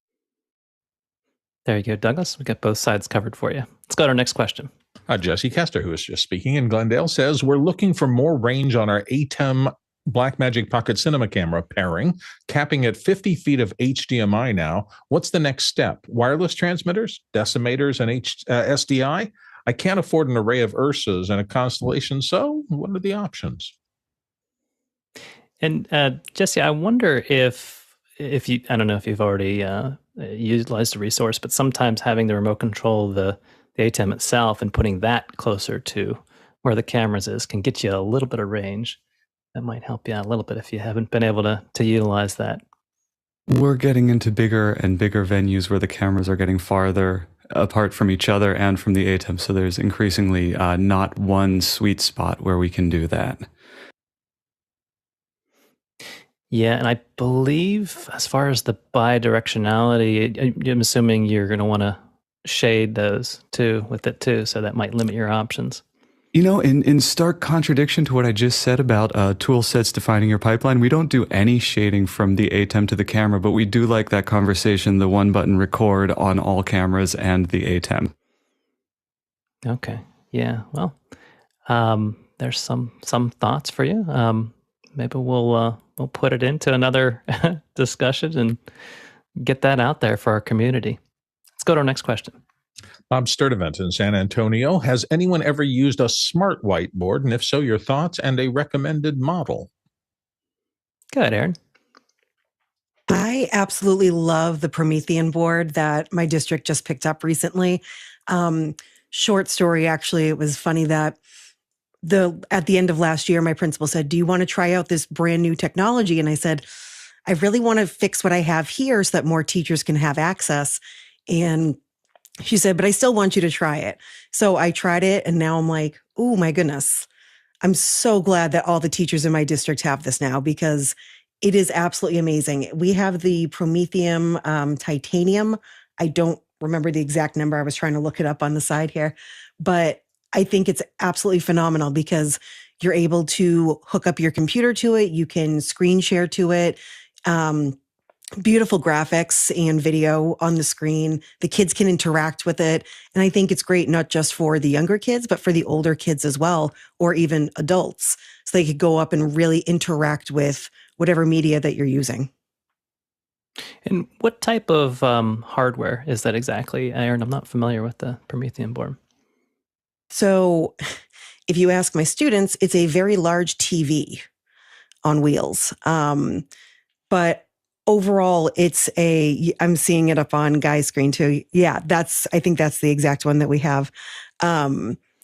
There you go, Douglas. We got both sides covered for you. Let's go to our next question. Jesse Kester, who was just speaking in Glendale, says, we're looking for more range on our ATEM Blackmagic Pocket Cinema camera pairing, capping at 50 feet of HDMI now. What's the next step? Wireless transmitters, decimators, and SDI? I can't afford an array of URSAs and a Constellation, so what are the options? And Jesse, I wonder if you, I don't know if you've already utilized the resource, but sometimes having the remote control the ATEM itself and putting that closer to where the cameras is can get you a little bit of range. That might help you out a little bit if you haven't been able to utilize that. We're getting into bigger and bigger venues where the cameras are getting farther apart from each other and from the ATEM. So there's increasingly not one sweet spot where we can do that. Yeah, and I believe as far as the bidirectionality, I'm assuming you're going to want to shade those too with it too, so that might limit your options. You know, in stark contradiction to what I just said about tool sets defining your pipeline, we don't do any shading from the ATEM to the camera, but we do like that conversation, the one button record on all cameras and the ATEM. Okay, yeah, well, there's some thoughts for you. Maybe we'll put it into another discussion and get that out there for our community. Let's go to our next question. Bob Sturdivant in San Antonio. Has anyone ever used a smart whiteboard? And if so, your thoughts and a recommended model? Go ahead, Aaron. I absolutely love the Promethean board that my district just picked up recently. Short story, actually, it was funny that at the end of last year, my principal said, "Do you want to try out this brand new technology?" And I said, "I really want to fix what I have here so that more teachers can have access." And she said, "But I still want you to try it." So I tried it, and now I'm like, oh my goodness. I'm so glad that all the teachers in my district have this now, because it is absolutely amazing. We have the Promethean titanium. I don't remember the exact number. I was trying to look it up on the side here, but I think it's absolutely phenomenal because you're able to hook up your computer to it. You can screen share to it. Beautiful graphics and video on the screen. The kids can interact with it. And I think it's great, not just for the younger kids, but for the older kids as well, or even adults. So they could go up and really interact with whatever media that you're using. And what type of hardware is that exactly, Aaron? I'm not familiar with the Promethean board. So if you ask my students, it's a very large TV on wheels. But overall, I'm seeing it up on Guy's screen too. Yeah, I think that's the exact one that we have.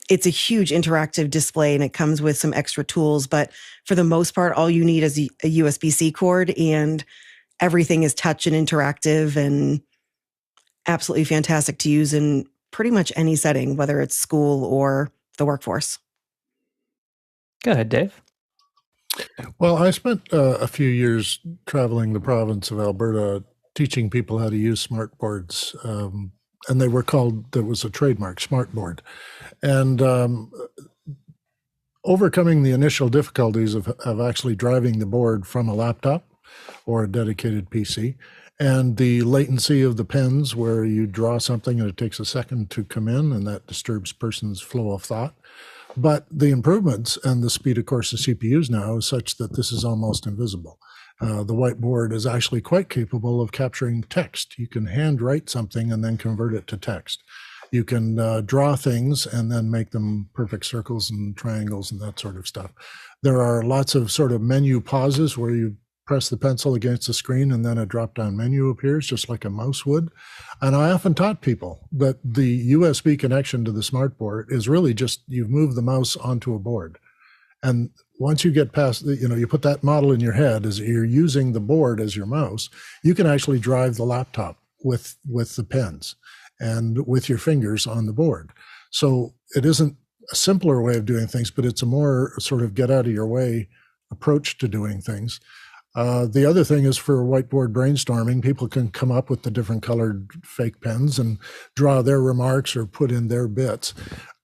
It's a huge interactive display, and it comes with some extra tools. But for the most part, all you need is a USB-C cord, and everything is touch and interactive and absolutely fantastic to use in pretty much any setting, whether it's school or the workforce. Go ahead, Dave. Well, I spent a few years traveling the province of Alberta teaching people how to use smart boards. And they were called, there was a trademark, smart board. And overcoming the initial difficulties of actually driving the board from a laptop or a dedicated PC, and the latency of the pens where you draw something and it takes a second to come in, and that disturbs person's flow of thought. But the improvements and the speed, of course, of CPUs now is such that this is almost invisible. The whiteboard is actually quite capable of capturing text. You can handwrite something and then convert it to text. You can draw things and then make them perfect circles and triangles and that sort of stuff. There are lots of sort of menu pauses where you press the pencil against the screen and then a drop-down menu appears, just like a mouse would. And I often taught people that the USB connection to the smart board is really just you've moved the mouse onto a board. And once you get past, you put that model in your head as you're using the board as your mouse, you can actually drive the laptop with the pens and with your fingers on the board. So it isn't a simpler way of doing things, but it's a more sort of get out of your way approach to doing things. The other thing is for whiteboard brainstorming, people can come up with the different colored fake pens and draw their remarks or put in their bits.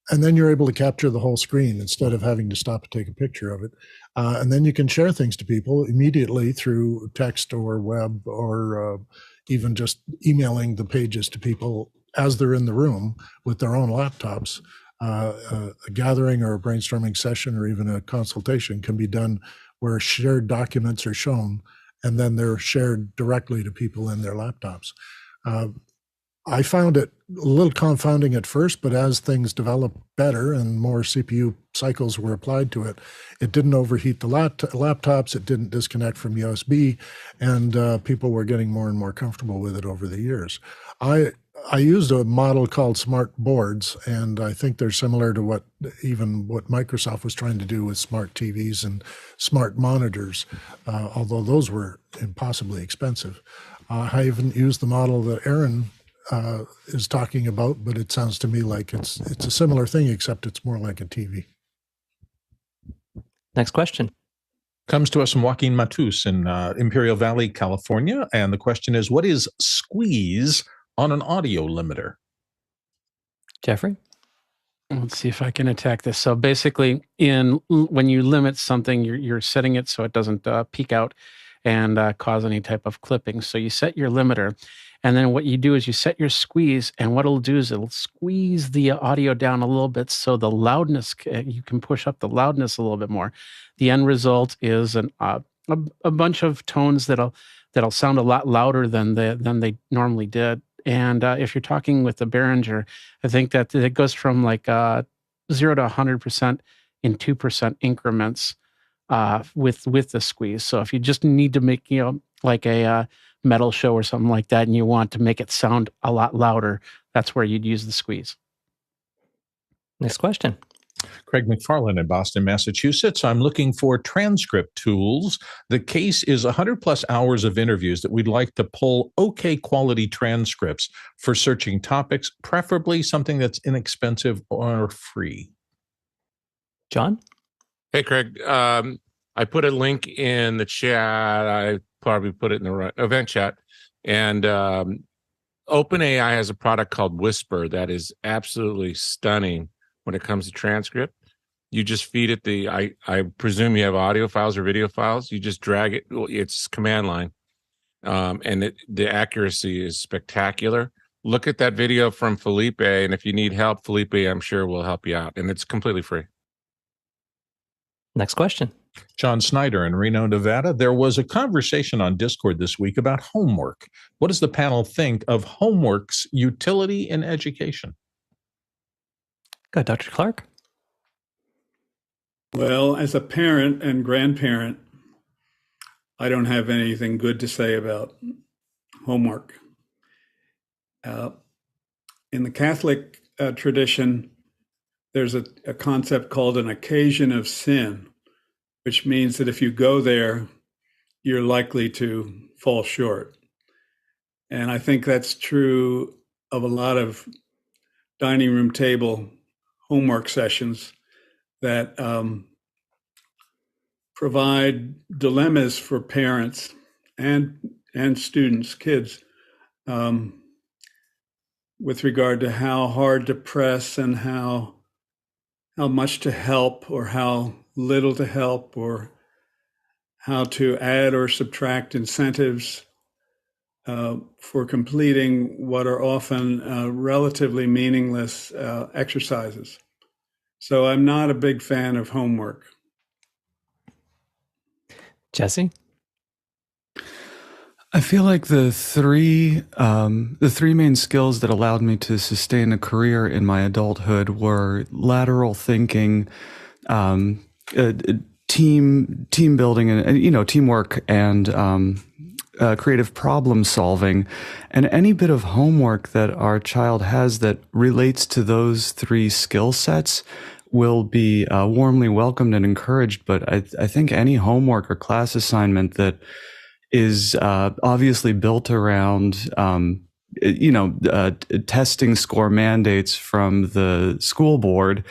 And then you're able to capture the whole screen instead of having to stop and take a picture of it. And then you can share things to people immediately through text or web or even just emailing the pages to people as they're in the room with their own laptops. A gathering or a brainstorming session or even a consultation can be done where shared documents are shown, and then they're shared directly to people in their laptops. I found it a little confounding at first, but as things developed better and more CPU cycles were applied to it, it didn't overheat the laptops, it didn't disconnect from USB, and people were getting more and more comfortable with it over the years. I used a model called smart boards, and I think they're similar to what Microsoft was trying to do with smart TVs and smart monitors, although those were impossibly expensive. I haven't used the model that Aaron is talking about, but it sounds to me like it's a similar thing, except it's more like a TV. Next question. Comes to us from Joaquin Matus in Imperial Valley, California. And the question is, what is squeeze on an audio limiter? Jeffrey? Let's see if I can attack this. So basically, when you limit something, you're setting it so it doesn't peak out and cause any type of clipping. So you set your limiter, And then what you do is you set your squeeze, and what it'll do is it'll squeeze the audio down a little bit so the loudness, you can push up the loudness a little bit more. The end result is a bunch of tones that'll sound a lot louder than they normally did. And if you're talking with the Behringer, I think that it goes from like 0 to 100% in 2% increments with the squeeze. So if you just need to make, like a metal show or something like that, and you want to make it sound a lot louder, that's where you'd use the squeeze. Next question. Craig McFarland in Boston, Massachusetts. I'm looking for transcript tools. The case is 100 plus hours of interviews that we'd like to pull okay quality transcripts for searching topics, preferably something that's inexpensive or free. John? Hey, Craig. I put a link in the chat. I probably put it in the event chat. And OpenAI has a product called Whisper that is absolutely stunning when it comes to transcript. You just feed it I presume you have audio files or video files. You just drag it. It's command line. And the accuracy is spectacular. Look at that video from Felipe. And if you need help, Felipe, I'm sure will help you out. And it's completely free. Next question. John Snyder in Reno, Nevada. There was a conversation on Discord this week about homework. What does the panel think of homework's utility in education? Go ahead, Dr. Clark. Well, as a parent and grandparent, I don't have anything good to say about homework. In the Catholic tradition, there's a concept called an occasion of sin, which means that if you go there, you're likely to fall short. And I think that's true of a lot of dining room table homework sessions that provide dilemmas for parents and students, kids, with regard to how hard to press and how much to help or how little to help, or how to add or subtract incentives for completing what are often relatively meaningless exercises. So I'm not a big fan of homework. Jesse? I feel like the three main skills that allowed me to sustain a career in my adulthood were lateral thinking, team building, and teamwork, and creative problem solving. And any bit of homework that our child has that relates to those three skill sets will be warmly welcomed and encouraged. But I think any homework or class assignment that is obviously built around testing score mandates from the school board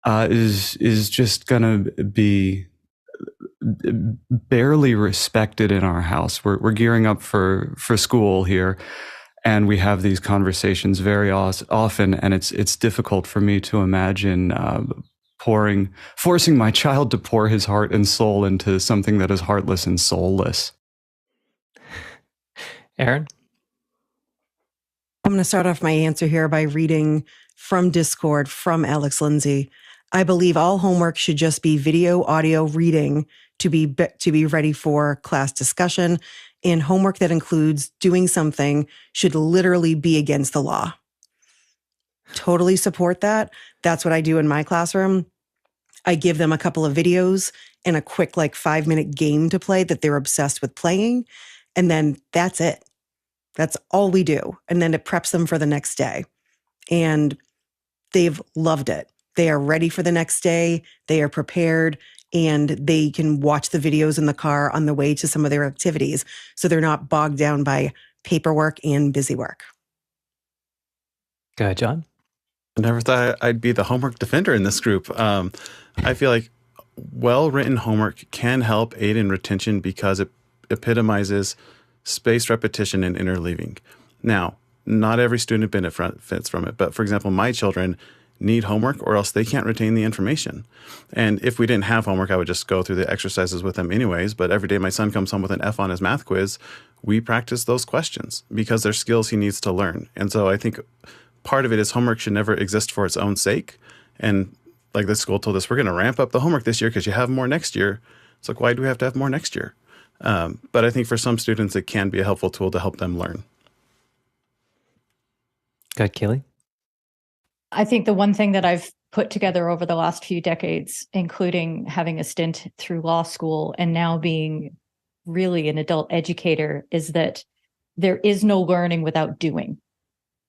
is just going to be barely respected in our house. We're gearing up for school here, and we have these conversations very often, and it's difficult for me to imagine forcing my child to pour his heart and soul into something that is heartless and soulless. Aaron? I'm going to start off my answer here by reading from Discord from Alex Lindsay. I believe all homework should just be video, audio reading to be ready for class discussion, and homework that includes doing something should literally be against the law. Totally support that. That's what I do in my classroom. I give them a couple of videos and a quick 5-minute game to play that they're obsessed with playing. And then that's it. That's all we do. And then it preps them for the next day. And they've loved it. They are ready for the next day. They are prepared, and they can watch the videos in the car on the way to some of their activities. So they're not bogged down by paperwork and busy work. Go ahead, John. I never thought I'd be the homework defender in this group. I feel like well-written homework can help aid in retention because it epitomizes spaced repetition and interleaving. Now, not every student benefits from it, but for example, my children, need homework or else they can't retain the information. And if we didn't have homework, I would just go through the exercises with them anyways. But every day my son comes home with an F on his math quiz, we practice those questions because they're skills he needs to learn. And so I think part of it is homework should never exist for its own sake. And like the school told us, we're going to ramp up the homework this year because you have more next year. It's like, why do we have to have more next year? But I think for some students, it can be a helpful tool to help them learn. Go ahead, Keely. I think the one thing that I've put together over the last few decades, including having a stint through law school and now being really an adult educator, is that there is no learning without doing.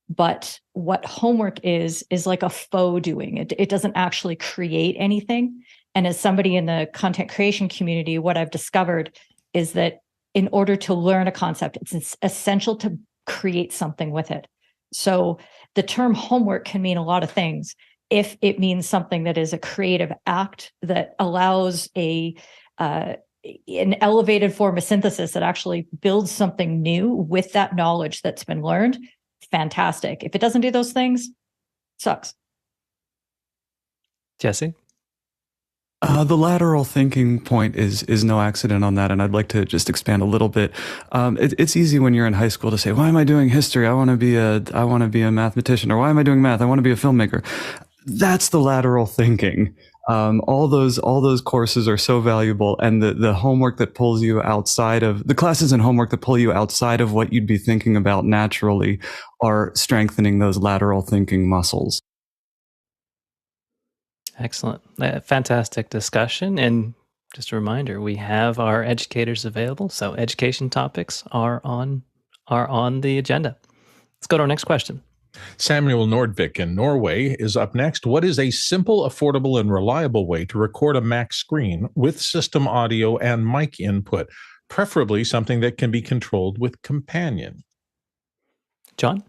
But what homework is like a faux doing. It doesn't actually create anything. And as somebody in the content creation community, what I've discovered is that in order to learn a concept, it's essential to create something with it. So the term homework can mean a lot of things. If it means something that is a creative act that allows an elevated form of synthesis that actually builds something new with that knowledge that's been learned, fantastic. If it doesn't do those things, sucks. Jesse? The lateral thinking point is no accident on that, and I'd like to just expand a little bit. It's easy when you're in high school to say, "Why am I doing history? I want to be a mathematician," or "Why am I doing math? I want to be a filmmaker." That's the lateral thinking. All those courses are so valuable, and the homework that pulls you outside of the classes and homework that pull you outside of what you'd be thinking about naturally are strengthening those lateral thinking muscles. Excellent. Fantastic discussion. And just a reminder, we have our educators available. So education topics are on the agenda. Let's go to our next question. Samuel Nordvik in Norway is up next. What is a simple, affordable, and reliable way to record a Mac screen with system audio and mic input, preferably something that can be controlled with Companion? John?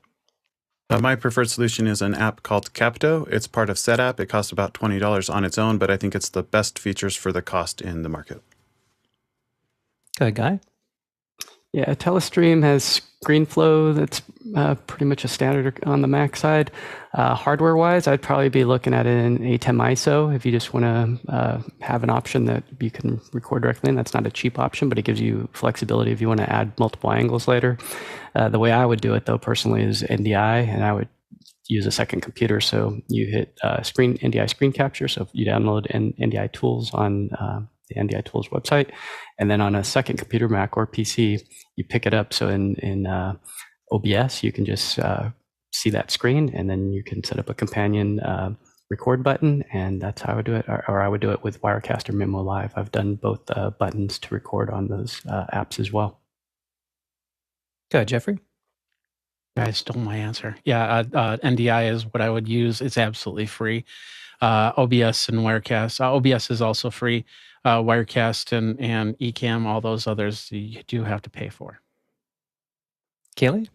My preferred solution is an app called Capto. It's part of SetApp. It costs about $20 on its own, but I think it's the best features for the cost in the market. Go ahead, Guy. Yeah, Telestream has Screenflow that's pretty much a standard on the Mac side. Hardware-wise, I'd probably be looking at an ATEM ISO if you just want to have an option that you can record directly in. That's not a cheap option, but it gives you flexibility if you want to add multiple angles later. The way I would do it, though, personally, is NDI, and I would use a second computer. So you hit NDI screen capture. So if you download NDI tools on the NDI Tools website, and then on a second computer, Mac or PC, you pick it up. So in OBS, you can just see that screen, and then you can set up a companion record button, and that's how I would do it. Or I would do it with Wirecast or Memo Live. I've done both buttons to record on those apps as well. Go ahead, Jeffrey. I stole my answer. Yeah, NDI is what I would use. It's absolutely free. OBS and Wirecast. OBS is also free. Wirecast and Ecamm, all those others you do have to pay for. Keely?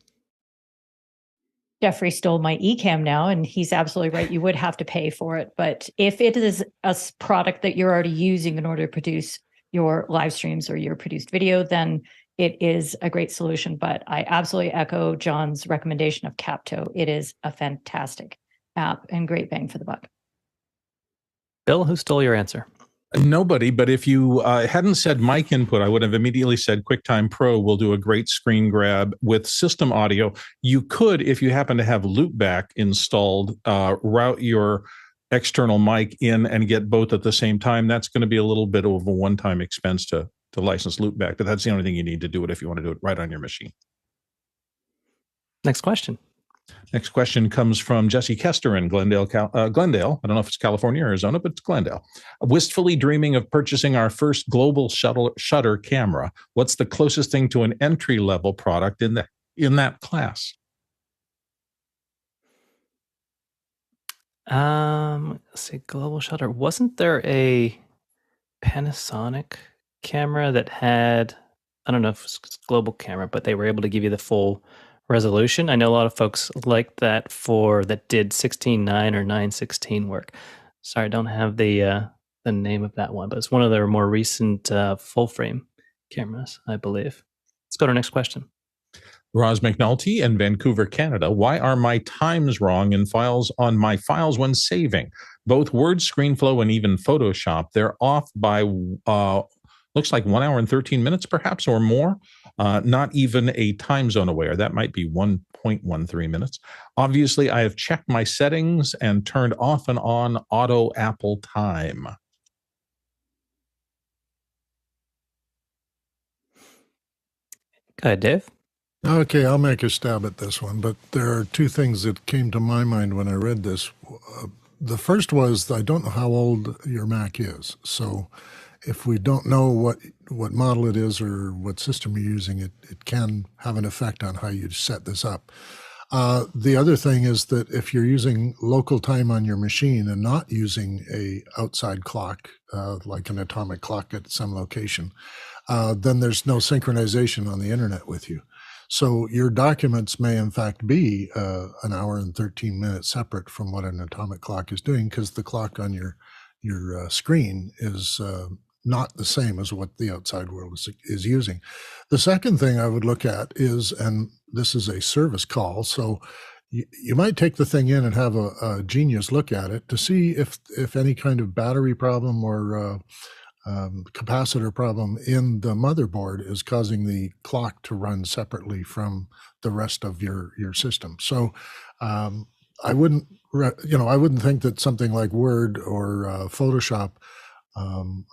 Jeffrey stole my Ecamm now, and he's absolutely right. You would have to pay for it. But if it is a product that you're already using in order to produce your live streams or your produced video, then it is a great solution. But I absolutely echo John's recommendation of Capto. It is a fantastic app and great bang for the buck. Bill, who stole your answer? Nobody, but if you hadn't said mic input, I would have immediately said QuickTime Pro will do a great screen grab with system audio. You could, if you happen to have loopback installed, route your external mic in and get both at the same time. That's going to be a little bit of a one-time expense to license loopback, but that's the only thing you need to do it if you want to do it right on your machine. Next question. Next question comes from Jesse Kester in Glendale. I don't know if it's California or Arizona, but it's Glendale. Wistfully dreaming of purchasing our first global shutter camera. What's the closest thing to an entry-level product in that class? Let's see, global shutter. Wasn't there a Panasonic camera that had, I don't know if it's global camera, but they were able to give you the full resolution? I know a lot of folks liked that that did 16:9 or 9:16 work. Sorry, I don't have the name of that one, but it's one of their more recent full frame cameras, I believe. Let's go to our next question. Roz McNulty in Vancouver, Canada. Why are my times wrong in files on my files when saving? Both Word, Screenflow, and even Photoshop, they're off by looks like 1 hour and 13 minutes, perhaps, or more. Not even a time zone aware. That might be 1.13 minutes. Obviously, I have checked my settings and turned off and on auto Apple time. Go ahead, Dave. Okay, I'll make a stab at this one, but there are two things that came to my mind when I read this. The first was, I don't know how old your Mac is. So if we don't know what model it is or what system you're using, it can have an effect on how you set this up. The other thing is that if you're using local time on your machine and not using a outside clock, like an atomic clock at some location, then there's no synchronization on the internet with you. So your documents may in fact be 1 hour and 13 minutes separate from what an atomic clock is doing, because the clock on your screen is not the same as what the outside world is using. The second thing I would look at is, and this is a service call, so you might take the thing in and have a genius look at it to see if any kind of battery problem or capacitor problem in the motherboard is causing the clock to run separately from the rest of your system. So I wouldn't think that something like Word or Photoshop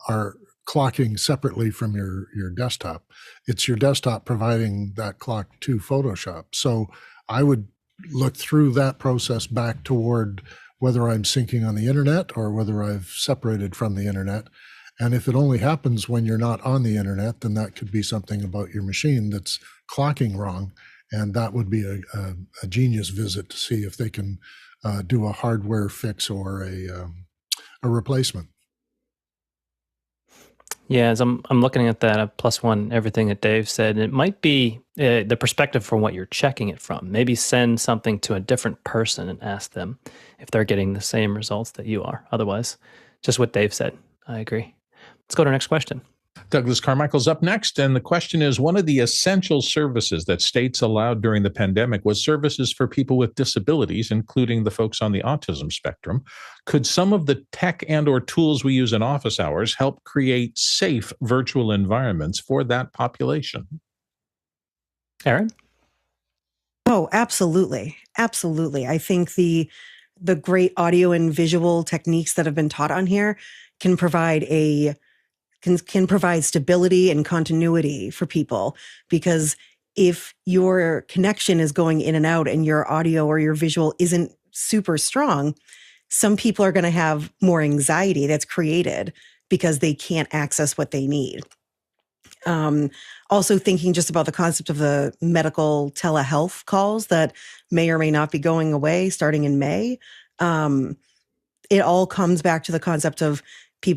are clocking separately from your desktop. It's your desktop providing that clock to Photoshop. So I would look through that process back toward whether I'm syncing on the internet or whether I've separated from the internet. And if it only happens when you're not on the internet, then that could be something about your machine that's clocking wrong. And that would be a genius visit to see if they can do a hardware fix or a replacement. Yeah, as I'm looking at that, +1, everything that Dave said, it might be the perspective from what you're checking it from. Maybe send something to a different person and ask them if they're getting the same results that you are. Otherwise, just what Dave said. I agree. Let's go to our next question. Douglas Carmichael's up next, and the question is, one of the essential services that states allowed during the pandemic was services for people with disabilities, including the folks on the autism spectrum. Could some of the tech and or tools we use in office hours help create safe virtual environments for that population? Erin? Oh, absolutely. Absolutely. I think the great audio and visual techniques that have been taught on here can provide can provide stability and continuity for people, because if your connection is going in and out and your audio or your visual isn't super strong, some people are going to have more anxiety that's created because they can't access what they need. Also thinking just about the concept of the medical telehealth calls that may or may not be going away starting in May. It all comes back to the concept of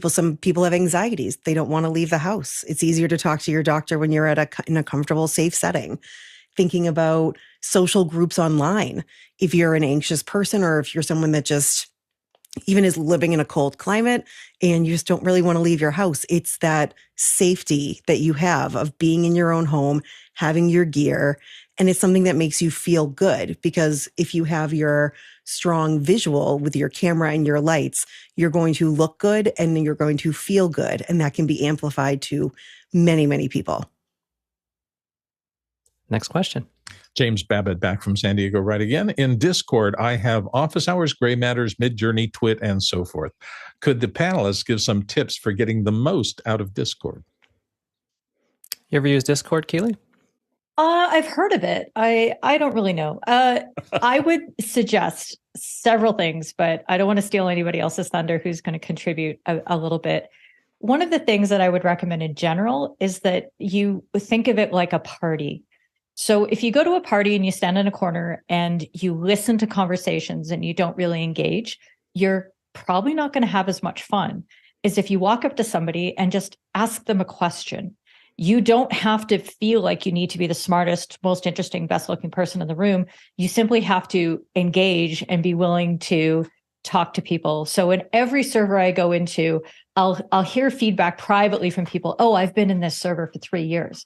some people have anxieties. They don't want to leave the house. It's easier to talk to your doctor when you're in a comfortable, safe setting. Thinking about social groups online. If you're an anxious person, or if you're someone that just even is living in a cold climate and you just don't really want to leave your house, it's that safety that you have of being in your own home, having your gear. And it's something that makes you feel good, because if you have your strong visual with your camera and your lights, you're going to look good and you're going to feel good. And that can be amplified to many, many people. Next question. James Babbitt back from San Diego right again. In Discord, I have Office Hours, Gray Matters, Midjourney, Twit, and so forth. Could the panelists give some tips for getting the most out of Discord? You ever use Discord, Keely? I've heard of it. I don't really know. I would suggest several things, but I don't want to steal anybody else's thunder who's going to contribute a little bit. One of the things that I would recommend in general is that you think of it like a party. So if you go to a party and you stand in a corner and you listen to conversations and you don't really engage, you're probably not going to have as much fun as if you walk up to somebody and just ask them a question. You don't have to feel like you need to be the smartest, most interesting, best looking person in the room. You simply have to engage and be willing to talk to people. So in every server I go into, I'll hear feedback privately from people. Oh, I've been in this server for 3 years.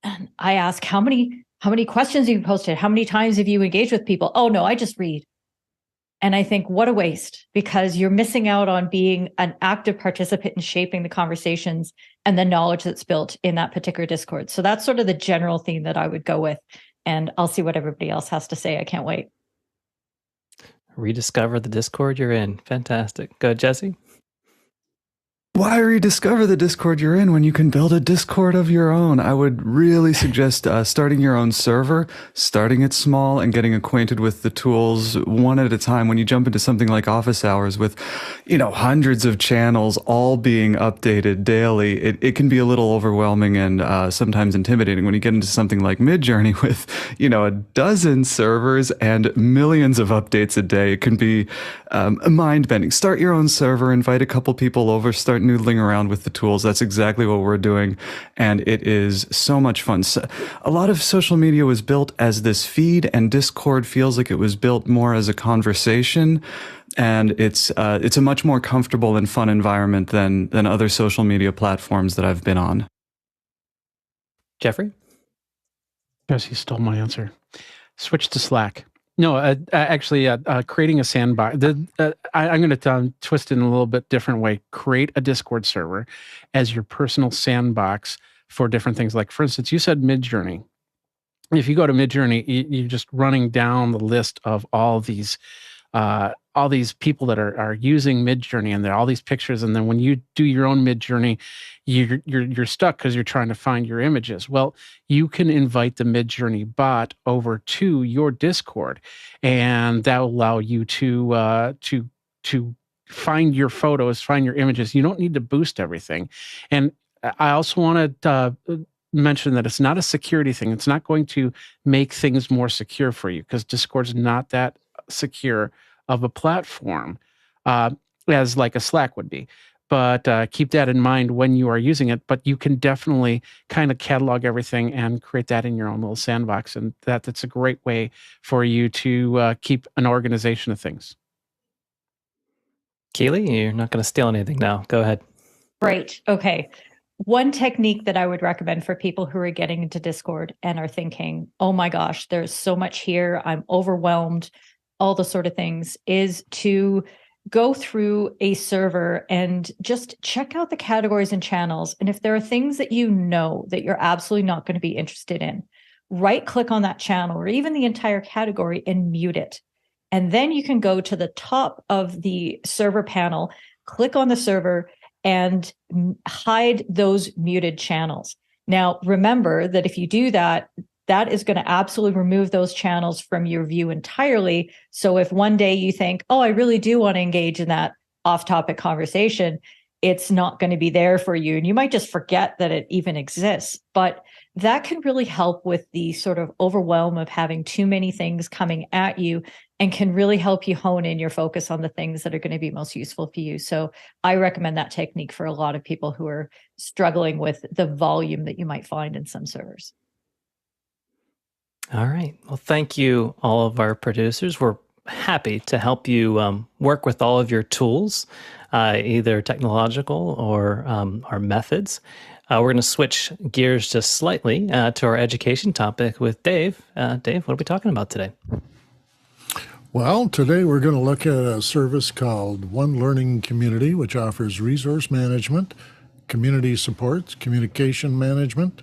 And I ask, how many how many questions have you posted? How many times have you engaged with people? Oh no, I just read. And I think what a waste, because you're missing out on being an active participant in shaping the conversations and the knowledge that's built in that particular Discord. So that's sort of the general theme that I would go with. And I'll see what everybody else has to say. I can't wait. Rediscover the Discord you're in. Fantastic. Go, Jesse. Why rediscover the Discord you're in when you can build a Discord of your own? I would really suggest starting your own server, starting it small and getting acquainted with the tools one at a time. When you jump into something like Office Hours with, hundreds of channels all being updated daily, it can be a little overwhelming and sometimes intimidating. When you get into something like Midjourney with, a dozen servers and millions of updates a day, it can be mind-bending. Start your own server, invite a couple people over, start noodling around with the tools. That's exactly what we're doing, and it is so much fun. So, a lot of social media was built as this feed, and Discord feels like it was built more as a conversation, and it's a much more comfortable and fun environment than other social media platforms that I've been on. Jeffrey? Jesse stole my answer. Switch to Slack. No, actually, creating a sandbox. I'm going to twist it in a little bit different way. Create a Discord server as your personal sandbox for different things. Like, for instance, you said Midjourney. If you go to Midjourney, you're just running down the list of all these people that are using Midjourney, and there are all these pictures. And then when you do your own Midjourney, you're stuck because you're trying to find your images. Well, you can invite the Midjourney bot over to your Discord, and that will allow you to find your photos, find your images. You don't need to boost everything. And I also want to mention that it's not a security thing. It's not going to make things more secure for you, because Discord's not that secure of a platform as like a Slack would be. But keep that in mind when you are using it. But you can definitely kind of catalog everything and create that in your own little sandbox. And that's a great way for you to keep an organization of things. Keely, you're not going to steal anything now. Go ahead. Great. Okay. One technique that I would recommend for people who are getting into Discord and are thinking, oh my gosh, there's so much here, I'm overwhelmed, all the sort of things, is to go through a server and just check out the categories and channels. And if there are things that you know that you're absolutely not going to be interested in, right click on that channel or even the entire category and mute it. And then you can go to the top of the server panel, click on the server, and hide those muted channels. Now, remember that if you do that, that is going to absolutely remove those channels from your view entirely. So if one day you think, oh, I really do want to engage in that off-topic conversation, it's not going to be there for you. And you might just forget that it even exists. But that can really help with the sort of overwhelm of having too many things coming at you, and can really help you hone in your focus on the things that are going to be most useful for you. So I recommend that technique for a lot of people who are struggling with the volume that you might find in some servers. All right. Well, thank you, all of our producers. We're happy to help you work with all of your tools, either technological or our methods. We're going to switch gears just slightly to our education topic with Dave. Dave, what are we talking about today? Well, today we're going to look at a service called One Learning Community, which offers resource management, community supports, communication management,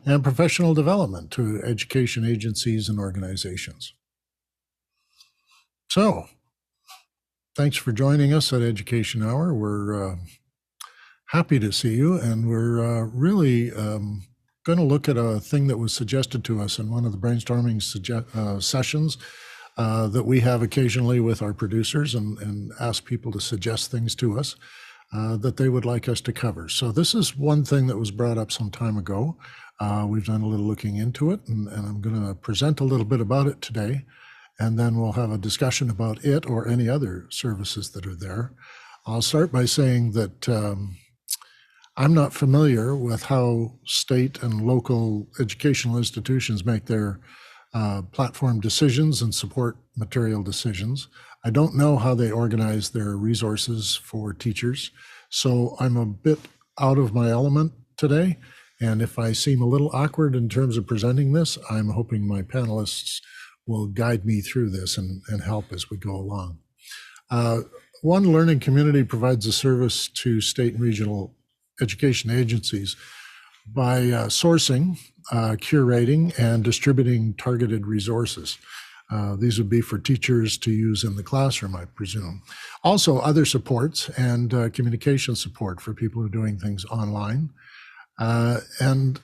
and professional development to education agencies and organizations. So, thanks for joining us at Education Hour. We're happy to see you, and we're really going to look at a thing that was suggested to us in one of the brainstorming sessions that we have occasionally with our producers, and ask people to suggest things to us that they would like us to cover. So this is one thing that was brought up some time ago. We've done a little looking into it, and I'm going to present a little bit about it today, and then we'll have a discussion about it or any other services that are there. I'll start by saying that I'm not familiar with how state and local educational institutions make their platform decisions and support material decisions. I don't know how they organize their resources for teachers, so I'm a bit out of my element today, And if I seem a little awkward in terms of presenting this, I'm hoping my panelists will guide me through this and help as we go along. One Learning Community provides a service to state and regional education agencies by sourcing, curating, and distributing targeted resources. These would be for teachers to use in the classroom, I presume. Also, other supports and communication support for people who are doing things online. And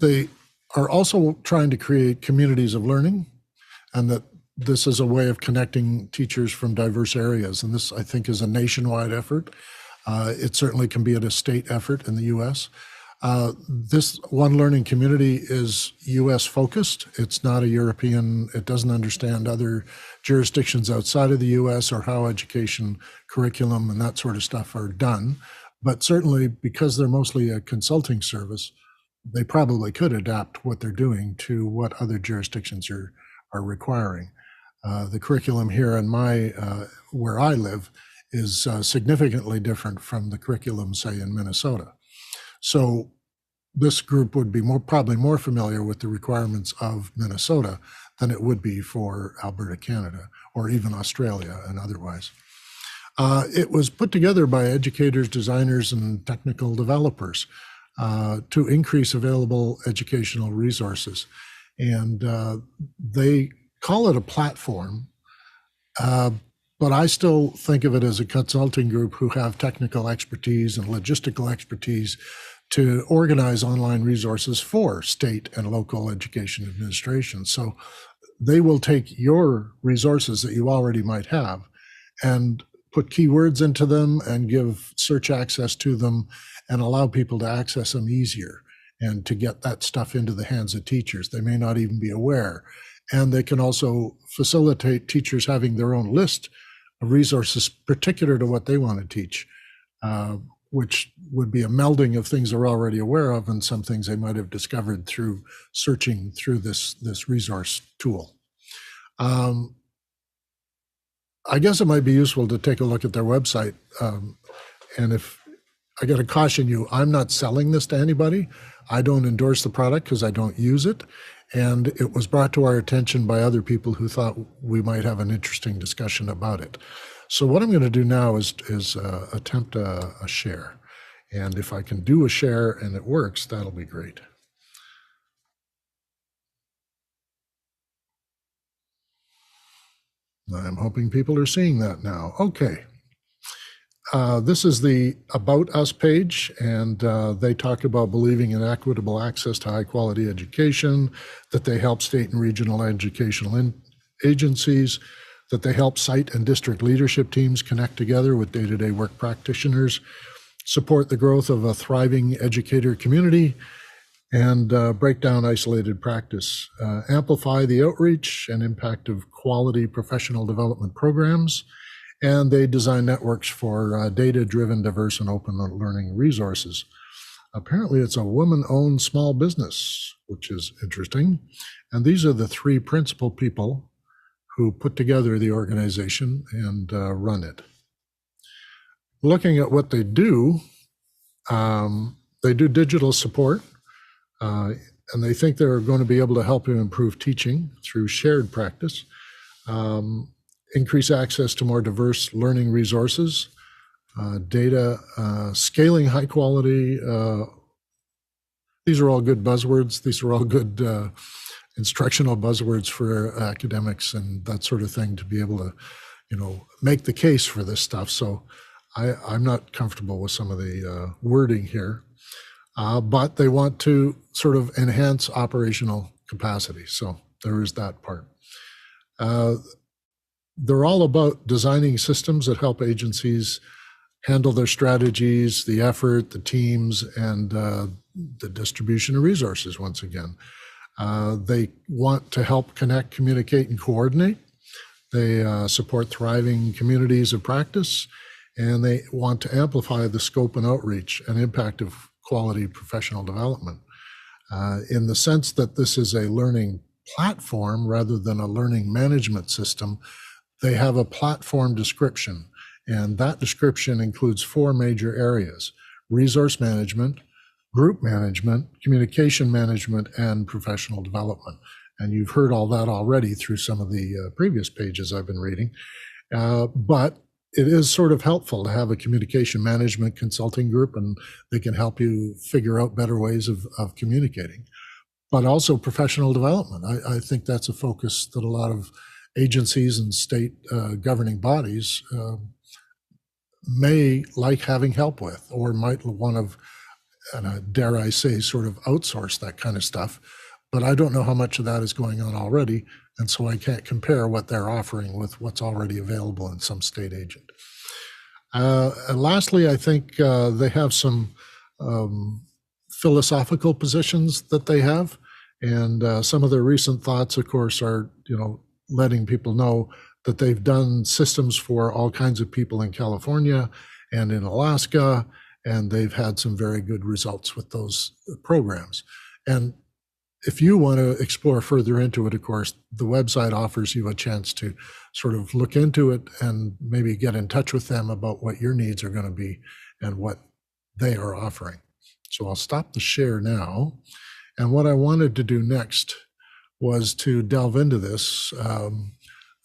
they are also trying to create communities of learning, and that this is a way of connecting teachers from diverse areas. And this, I think, is a nationwide effort. It certainly can be a state effort in the US. This One Learning Community is US focused. It's not a European, it doesn't understand other jurisdictions outside of the US or how education curriculum and that sort of stuff are done. But certainly, because they're mostly a consulting service, they probably could adapt what they're doing to what other jurisdictions are requiring. The curriculum here in where I live is significantly different from the curriculum, say, in Minnesota. So this group would be probably more familiar with the requirements of Minnesota than it would be for Alberta, Canada, or even Australia and otherwise. It was put together by educators, designers, and technical developers to increase available educational resources. And they call it a platform, but I still think of it as a consulting group who have technical expertise and logistical expertise to organize online resources for state and local education administrations. So they will take your resources that you already might have and put keywords into them and give search access to them and allow people to access them easier and to get that stuff into the hands of teachers. They may not even be aware. And they can also facilitate teachers having their own list of resources particular to what they want to teach, which would be a melding of things they're already aware of and some things they might have discovered through searching through this resource tool. I guess it might be useful to take a look at their website. And if I got to caution you, I'm not selling this to anybody. I don't endorse the product because I don't use it. And it was brought to our attention by other people who thought we might have an interesting discussion about it. So what I'm going to do now is attempt a share. And if I can do a share and it works, that'll be great. I'm hoping people are seeing that now. Okay. This is the About Us page, and they talk about believing in equitable access to high quality education, that they help state and regional educational agencies, that they help site and district leadership teams connect together with day-to-day work practitioners, support the growth of a thriving educator community, and break down isolated practice, amplify the outreach and impact of quality professional development programs, and they design networks for data-driven, diverse, and open learning resources. Apparently, it's a woman-owned small business, which is interesting. And these are the three principal people who put together the organization and run it. Looking at what they do digital support, and they think they're going to be able to help you improve teaching through shared practice, increase access to more diverse learning resources, data, scaling high quality. These are all good buzzwords. These are all good instructional buzzwords for academics and that sort of thing to be able to, make the case for this stuff. So I'm not comfortable with some of the wording here, but they want to sort of enhance operational capacity. So there is that part. They're all about designing systems that help agencies handle their strategies, the effort, the teams, and the distribution of resources, once again. They want to help connect, communicate, and coordinate. They support thriving communities of practice, and they want to amplify the scope and outreach and impact of quality professional development. In the sense that this is a learning platform rather than a learning management system, they have a platform description, and that description includes four major areas: resource management, group management, communication management, and professional development. And you've heard all that already through some of the previous pages I've been reading. But it is sort of helpful to have a communication management consulting group, and they can help you figure out better ways of communicating. But also professional development. I think that's a focus that a lot of agencies and state governing bodies may like having help with, or might want to, dare I say, sort of outsource that kind of stuff. But I don't know how much of that is going on already, and so I can't compare what they're offering with what's already available in some state agent. And lastly, I think they have some philosophical positions that they have, and some of their recent thoughts, of course, are letting people know that they've done systems for all kinds of people in California and in Alaska, and they've had some very good results with those programs. And if you want to explore further into it, of course, the website offers you a chance to sort of look into it and maybe get in touch with them about what your needs are going to be and what they are offering. So I'll stop the share now. And what I wanted to do next was to delve into this,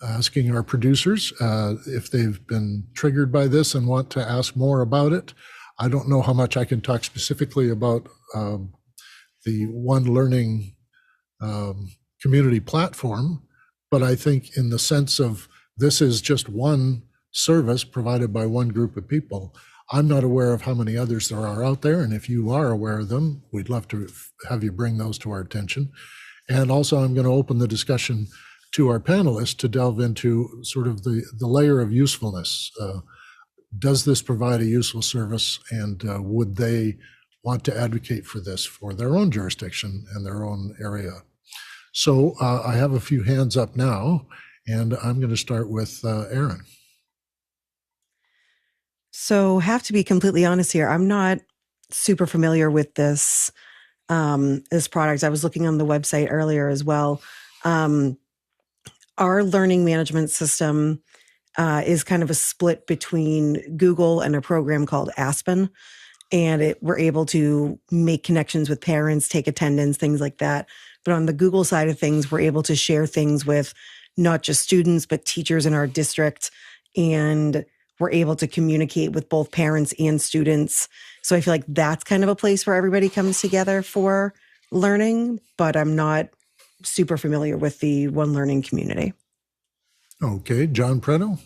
asking our producers if they've been triggered by this and want to ask more about it. I don't know how much I can talk specifically about the One Learning community platform, but I think in the sense of this is just one service provided by one group of people. I'm not aware of how many others there are out there, and if you are aware of them, we'd love to have you bring those to our attention. And also I'm going to open the discussion to our panelists to delve into sort of the layer of usefulness. Does this provide a useful service, and would they want to advocate for this for their own jurisdiction and their own area? So I have a few hands up now, and I'm going to start with Aaron. So have to be completely honest here. I'm not super familiar with this product. I was looking on the website earlier as well. Our learning management system is kind of a split between Google and a program called Aspen. And we're able to make connections with parents, take attendance, things like that. But on the Google side of things, we're able to share things with not just students, but teachers in our district. And we're able to communicate with both parents and students. So I feel like that's kind of a place where everybody comes together for learning, but I'm not super familiar with the One Learning community. Okay, John Preto.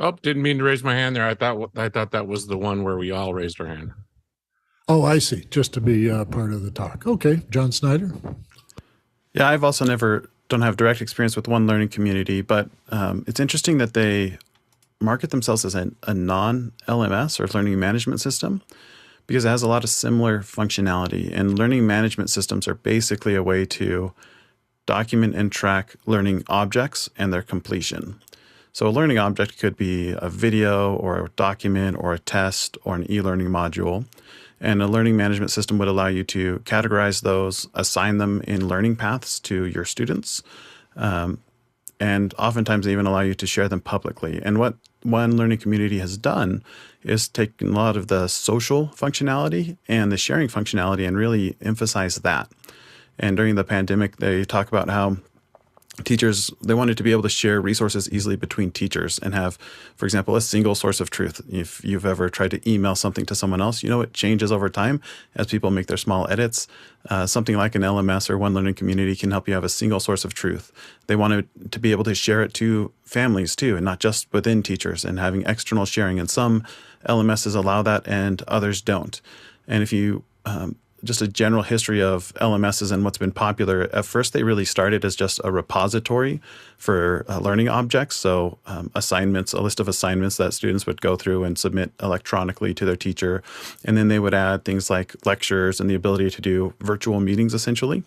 Oh, didn't mean to raise my hand there. I thought that was the one where we all raised our hand. Oh, I see. Just to be part of the talk. Okay, John Snyder. Yeah, I've also don't have direct experience with One Learning community, but it's interesting that they market themselves as a non-LMS or learning management system, because it has a lot of similar functionality. And learning management systems are basically a way to document and track learning objects and their completion. So a learning object could be a video or a document or a test or an e-learning module. And a learning management system would allow you to categorize those, assign them in learning paths to your students, and oftentimes they even allow you to share them publicly. And what One Learning community has done is taken a lot of the social functionality and the sharing functionality and really emphasize that. And during the pandemic, they talk about how teachers, they wanted to be able to share resources easily between teachers and have, for example, a single source of truth. If you've ever tried to email something to someone else, it changes over time as people make their small edits. Something like an LMS or One Learning community can help you have a single source of truth. They wanted to be able to share it to families too, and not just within teachers, and having external sharing. And some LMSs allow that and others don't. And if you just a general history of LMSs and what's been popular. At first, they really started as just a repository for learning objects. So assignments, a list of assignments that students would go through and submit electronically to their teacher. And then they would add things like lectures and the ability to do virtual meetings, essentially.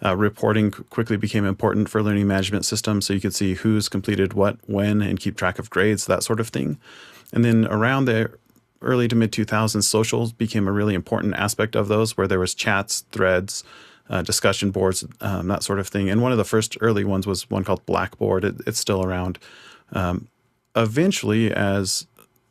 Reporting quickly became important for learning management systems, so you could see who's completed what, when, and keep track of grades, that sort of thing. And then around the early to mid 2000s, socials became a really important aspect of those, where there was chats, threads, discussion boards, that sort of thing. And one of the first early ones was one called Blackboard. It's still around. Eventually, as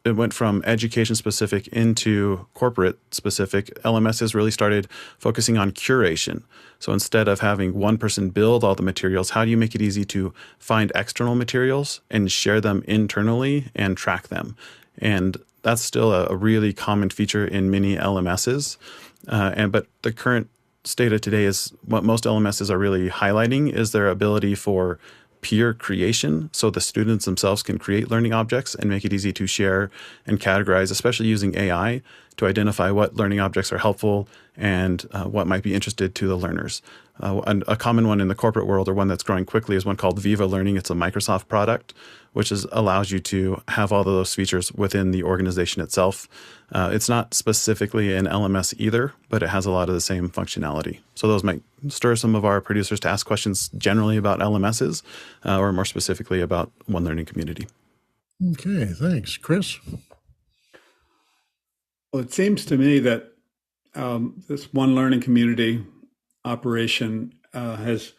it went from education specific into corporate specific, LMSs really started focusing on curation. So instead of having one person build all the materials, how do you make it easy to find external materials and share them internally and track them? And that's still a really common feature in many LMSs. But the current state of today is what most LMSs are really highlighting is their ability for peer creation. So the students themselves can create learning objects and make it easy to share and categorize, especially using AI to identify what learning objects are helpful and what might be interested to the learners. And a common one in the corporate world, or one that's growing quickly, is one called Viva Learning. It's a Microsoft product, which allows you to have all of those features within the organization itself. It's not specifically an LMS either, but it has a lot of the same functionality. So those might stir some of our producers to ask questions generally about LMSs, or more specifically about One Learning Community. Okay, thanks. Chris? Well, it seems to me that this One Learning Community operation has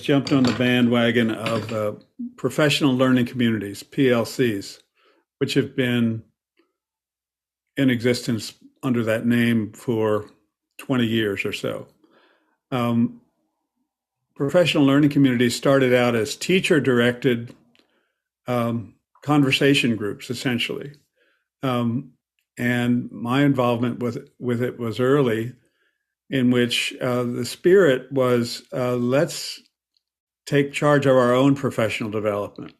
jumped on the bandwagon of professional learning communities, PLCs, which have been in existence under that name for 20 years or so. Professional learning communities started out as teacher-directed conversation groups, essentially. And my involvement with it was early, in which the spirit was, let's take charge of our own professional development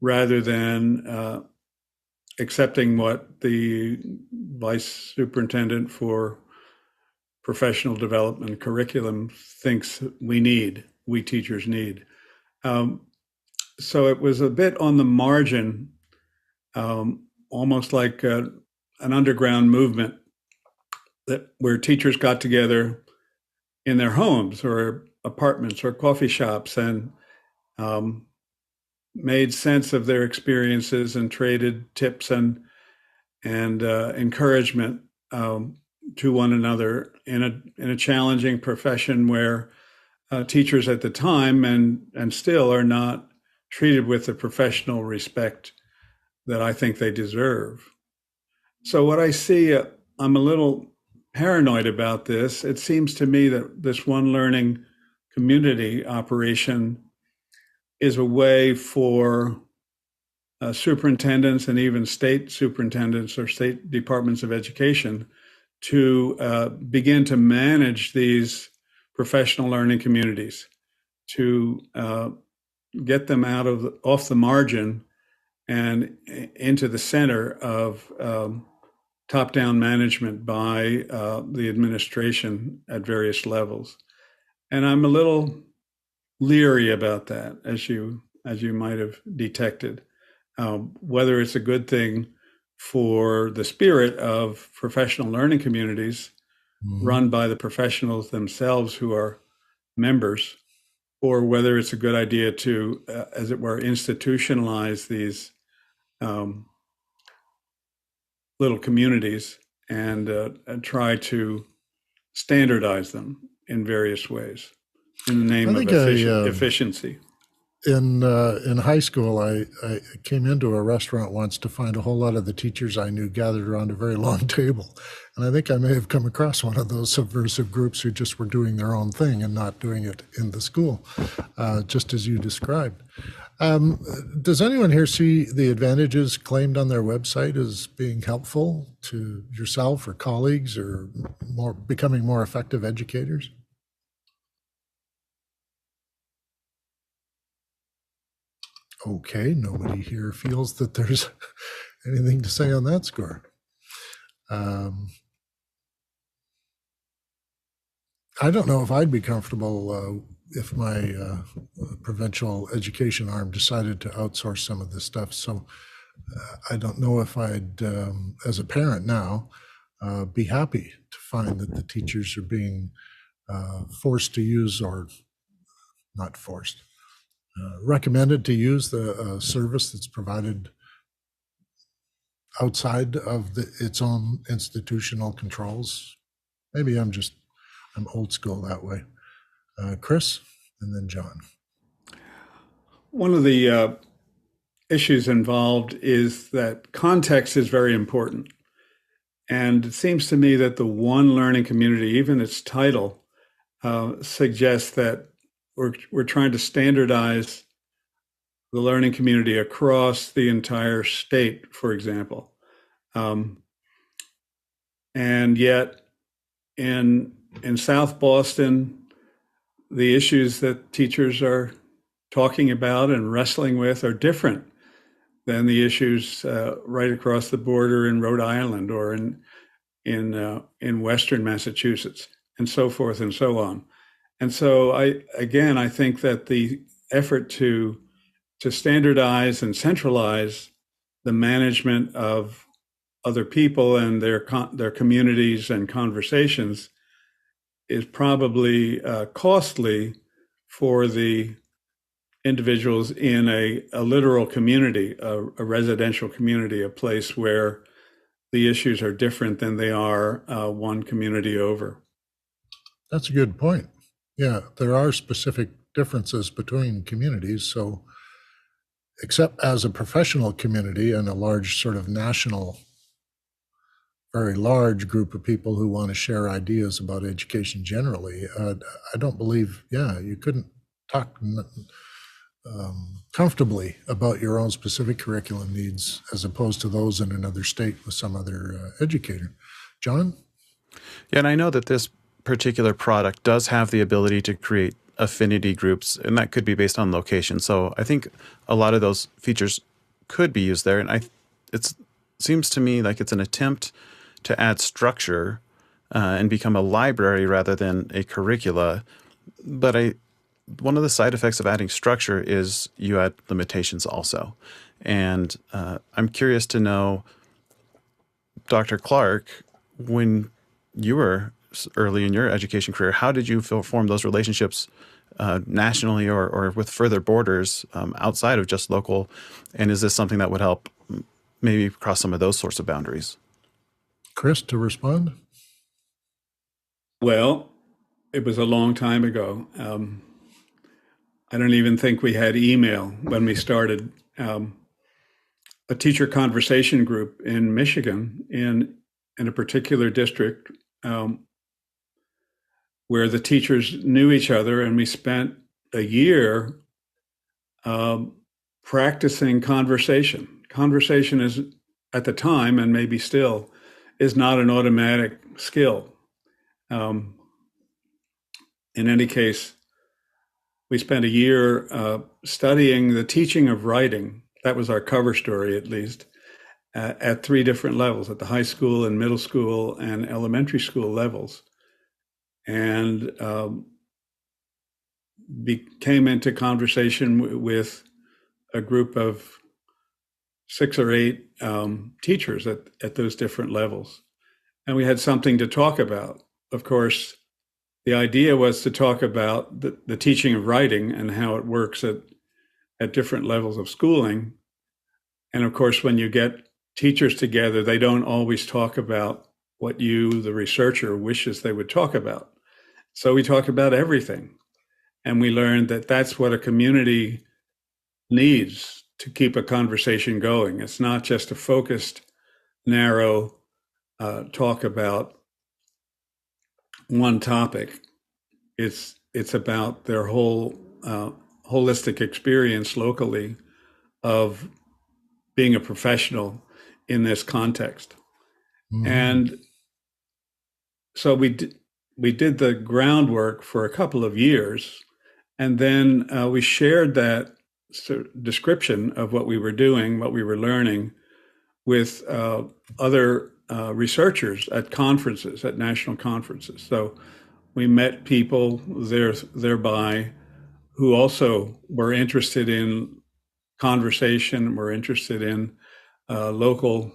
rather than accepting what the vice superintendent for professional development curriculum thinks we teachers need. So it was a bit on the margin, almost like an underground movement where teachers got together in their homes or apartments or coffee shops and made sense of their experiences and traded tips and encouragement to one another in a challenging profession where teachers at the time and still are not treated with the professional respect that I think they deserve. So what I see, I'm a little paranoid about this. It seems to me that this One Learning Community operation is a way for superintendents and even state superintendents or state departments of education to begin to manage these professional learning communities, to get them off the margin and into the center of top-down management by the administration at various levels. And I'm a little leery about that, as you might have detected, whether it's a good thing for the spirit of professional learning communities run by the professionals themselves who are members, or whether it's a good idea to, as it were, institutionalize these little communities and try to standardize them in various ways in the name of efficiency. In high school, I came into a restaurant once to find a whole lot of the teachers I knew gathered around a very long table. And I think I may have come across one of those subversive groups who just were doing their own thing and not doing it in the school, just as you described. Does anyone here see the advantages claimed on their website as being helpful to yourself or colleagues or becoming more effective educators? Okay, nobody here feels that there's anything to say on that score. I don't know if I'd be comfortable if my provincial education arm decided to outsource some of this stuff. So I don't know if I'd, as a parent now, be happy to find that the teachers are being forced to use, or not forced, recommended to use the service that's provided outside of its own institutional controls. Maybe I'm old school that way. Chris, and then John. One of the issues involved is that context is very important. And it seems to me that the One Learning Community, even its title, suggests that we're trying to standardize the learning community across the entire state, for example. And yet in South Boston, the issues that teachers are talking about and wrestling with are different than the issues right across the border in Rhode Island or in Western Massachusetts, and so forth and so on. And so I think that the effort to standardize and centralize the management of other people and their communities and conversations is probably costly for the individuals in a literal community, a residential community, a place where the issues are different than they are one community over. That's a good point. Yeah, there are specific differences between communities. So, except as a professional community and a large sort of national, very large group of people who want to share ideas about education generally, I don't believe, you couldn't talk comfortably about your own specific curriculum needs as opposed to those in another state with some other educator. John? Yeah, and I know that this particular product does have the ability to create affinity groups, and that could be based on location. So I think a lot of those features could be used there. And it seems to me like it's an attempt to add structure and become a library rather than a curricula. But one of the side effects of adding structure is you add limitations also. And I'm curious to know, Dr. Clark, when you were early in your education career, how did you form those relationships nationally or with further borders outside of just local? And is this something that would help maybe cross some of those sorts of boundaries? Chris, to respond? Well, it was a long time ago. I don't even think we had email when we started. A teacher conversation group in Michigan in a particular district where the teachers knew each other, and we spent a year practicing conversation. Conversation is, at the time, and maybe still, is not an automatic skill. In any case, we spent a year studying the teaching of writing. That was our cover story, at least, at three different levels, at the high school and middle school and elementary school levels. And came into conversation with a group of 6 or 8 teachers at those different levels. And we had something to talk about. Of course, the idea was to talk about the teaching of writing and how it works at different levels of schooling. And of course, when you get teachers together, they don't always talk about what you, the researcher, wishes they would talk about. So we talk about everything. And we learned that that's what a community needs to keep a conversation going. It's not just a focused, narrow talk about one topic. It's about their whole holistic experience locally of being a professional in this context. Mm-hmm. And so we did the groundwork for a couple of years, and then we shared that description of what we were doing, what we were learning, with other researchers at conferences, at national conferences. So we met people thereby who also were interested in conversation, were interested in local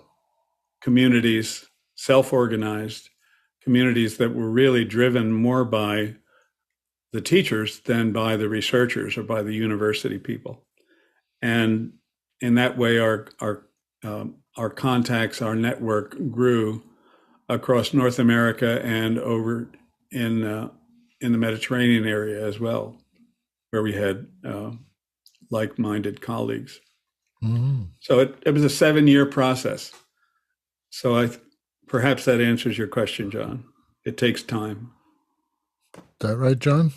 communities, self-organized communities that were really driven more by the teachers than by the researchers or by the university people. And in that way, our contacts, our network grew across North America and over in the Mediterranean area as well, where we had like-minded colleagues. So it was a 7-year process. So perhaps that answers your question, John. It takes time. Is that right, John?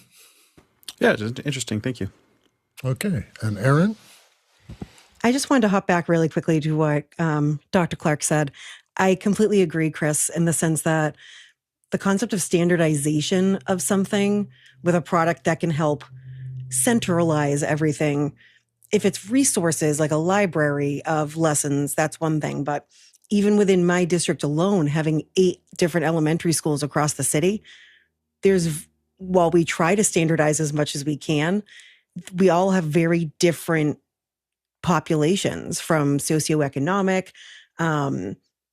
Yeah, just interesting. Thank you. Okay. And Aaron? I just wanted to hop back really quickly to what Dr. Clark said. I completely agree, Chris, in the sense that the concept of standardization of something with a product that can help centralize everything. If it's resources like a library of lessons, that's one thing. But even within my district alone, having 8 different elementary schools across the city, while we try to standardize as much as we can, we all have very different populations, from socioeconomic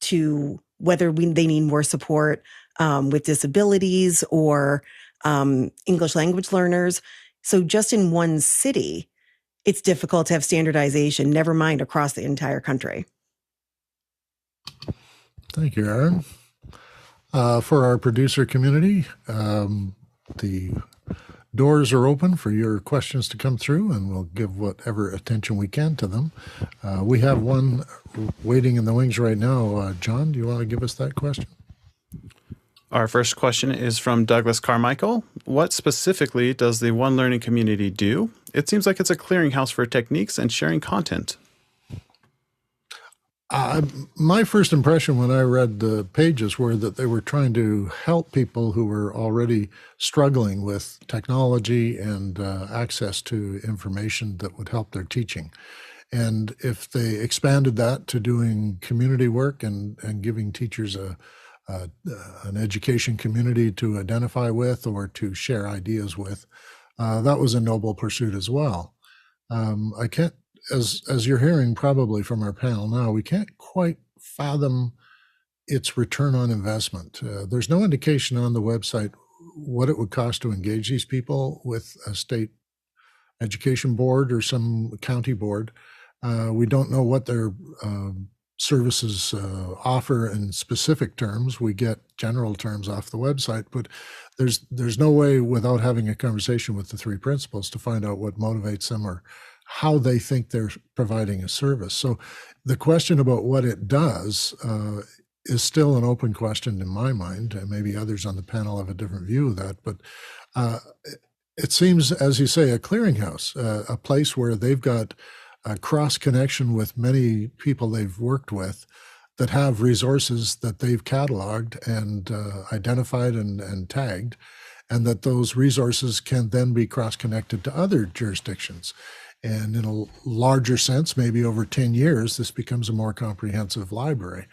to whether they need more support with disabilities or English language learners. So just in one city, it's difficult to have standardization, never mind across the entire country. Thank you, Aaron. For our producer community, the doors are open for your questions to come through, and we'll give whatever attention we can to them. We have one waiting in the wings right now. John, do you want to give us that question? Our first question is from Douglas Carmichael. What specifically does the One Learning community do? It seems like it's a clearinghouse for techniques and sharing content. My first impression when I read the pages were that they were trying to help people who were already struggling with technology and access to information that would help their teaching. And if they expanded that to doing community work and giving teachers an education community to identify with or to share ideas with, that was a noble pursuit as well. I can't, as you're hearing probably from our panel now, we can't quite fathom its return on investment. There's no indication on the website what it would cost to engage these people with a state education board or some county board. We don't know what their services offer in specific terms. We get general terms off the website, but there's no way without having a conversation with the 3 principals to find out what motivates them or how they think they're providing a service. So the question about what it does is still an open question in my mind, and maybe others on the panel have a different view of that, but it seems, as you say, a clearinghouse, a place where they've got a cross connection with many people they've worked with that have resources that they've cataloged and identified and tagged, and that those resources can then be cross-connected to other jurisdictions. And in a larger sense, maybe over 10 years, this becomes a more comprehensive library.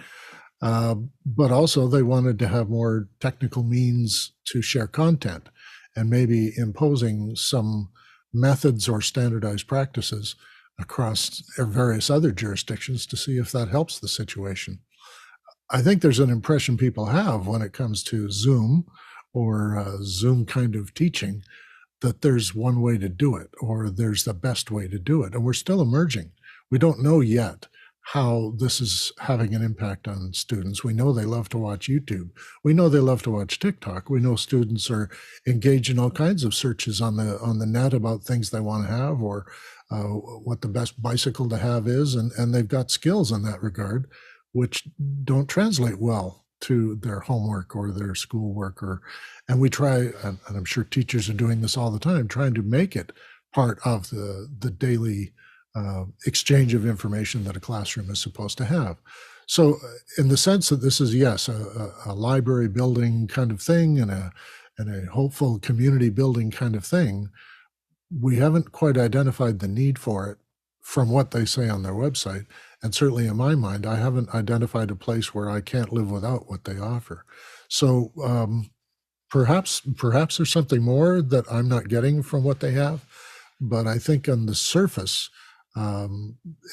But also they wanted to have more technical means to share content and maybe imposing some methods or standardized practices across various other jurisdictions to see if that helps the situation. I think there's an impression people have when it comes to Zoom or Zoom kind of teaching, that there's one way to do it or there's the best way to do it. And we're still emerging. We don't know yet how this is having an impact on students. We know they love to watch YouTube. We know they love to watch TikTok. We know students are engaged in all kinds of searches on the net about things they want to have or what the best bicycle to have is. And they've got skills in that regard, which don't translate well to their homework or their schoolwork, and we try, and I'm sure teachers are doing this all the time, trying to make it part of the daily exchange of information that a classroom is supposed to have. So in the sense that this is, yes, a library building kind of thing and a hopeful community building kind of thing, we haven't quite identified the need for it from what they say on their website. And certainly in my mind, I haven't identified a place where I can't live without what they offer. So perhaps there's something more that I'm not getting from what they have. But I think on the surface,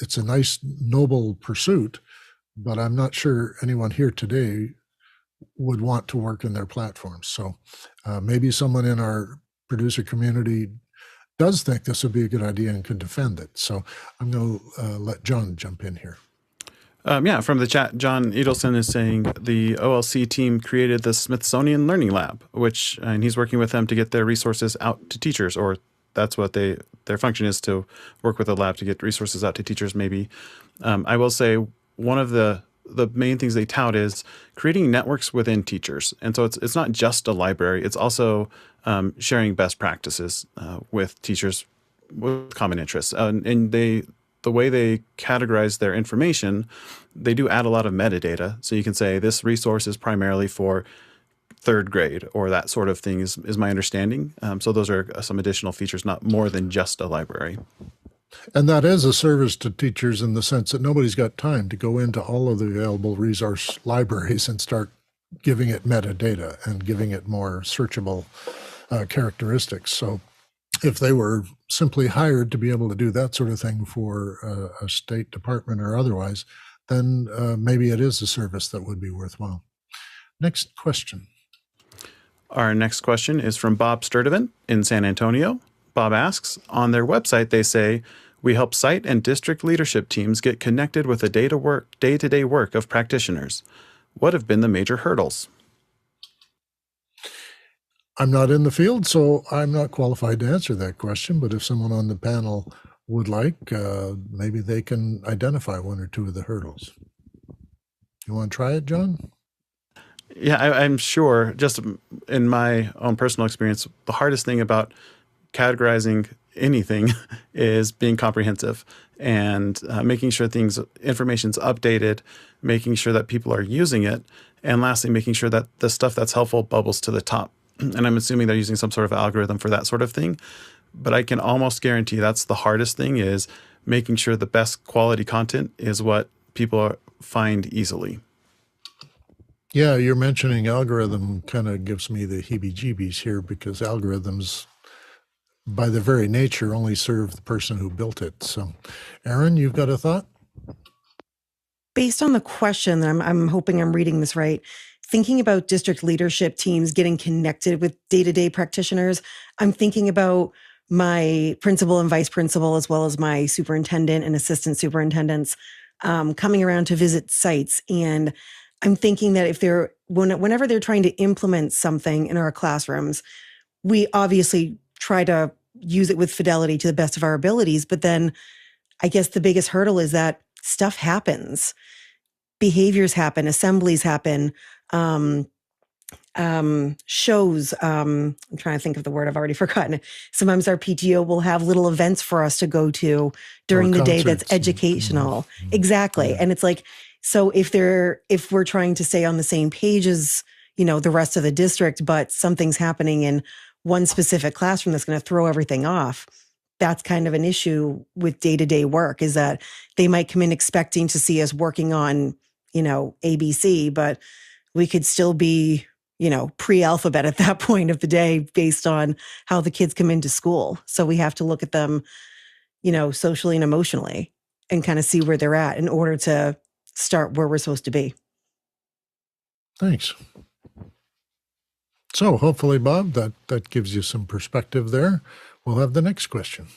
it's a nice, noble pursuit, but I'm not sure anyone here today would want to work in their platforms. So maybe someone in our producer community does think this would be a good idea and can defend it. So I'm going to let John jump in here. Yeah, from the chat, John Edelson is saying the OLC team created the Smithsonian Learning Lab, and he's working with them to get their resources out to teachers or that's what their function is, to work with the lab to get resources out to teachers. Maybe I will say one of the main things they tout is creating networks within teachers, and so it's not just a library; it's also sharing best practices with teachers with common interests, and the way they categorize their information, they do add a lot of metadata. So you can say this resource is primarily for third grade, or that sort of thing is my understanding. So those are some additional features, not more than just a library. And that is a service to teachers in the sense that nobody's got time to go into all of the available resource libraries and start giving it metadata and giving it more searchable characteristics. So if they were simply hired to be able to do that sort of thing for a state department or otherwise, then maybe it is a service that would be worthwhile. Next question. Our next question is from Bob Sturdivant in San Antonio. Bob asks, on their website, they say, we help site and district leadership teams get connected with the day-to-day work of practitioners. What have been the major hurdles? I'm not in the field, so I'm not qualified to answer that question, but if someone on the panel would like, maybe they can identify one or two of the hurdles. You want to try it, John? Yeah, I'm sure, just in my own personal experience, the hardest thing about categorizing anything is being comprehensive and making sure information's updated, making sure that people are using it, and lastly, making sure that the stuff that's helpful bubbles to the top. And I'm assuming they're using some sort of algorithm for that sort of thing. But I can almost guarantee that's the hardest thing, is making sure the best quality content is what people find easily. Yeah, you're mentioning algorithm kind of gives me the heebie-jeebies here, because algorithms, by their very nature, only serve the person who built it. So, Aaron, you've got a thought? Based on the question, I'm hoping I'm reading this right, thinking about district leadership teams getting connected with day-to-day practitioners, I'm thinking about my principal and vice principal, as well as my superintendent and assistant superintendents coming around to visit sites. And I'm thinking that whenever they're trying to implement something in our classrooms, we obviously try to use it with fidelity to the best of our abilities. But then I guess the biggest hurdle is that stuff happens. Behaviors happen, assemblies happen, shows. I'm trying to think of the word, I've already forgotten it. Sometimes our PTO will have little events for us to go to during the day that's educational. Exactly. Yeah. And it's like, so if we're trying to stay on the same page as, the rest of the district, but something's happening in one specific classroom that's going to throw everything off, that's kind of an issue with day-to-day work, is that they might come in expecting to see us working on, ABC, but we could still be, pre-alphabet at that point of the day based on how the kids come into school. So we have to look at them, socially and emotionally, and kind of see where they're at in order to start where we're supposed to be. Thanks. So hopefully, Bob, that gives you some perspective there. We'll have the next question.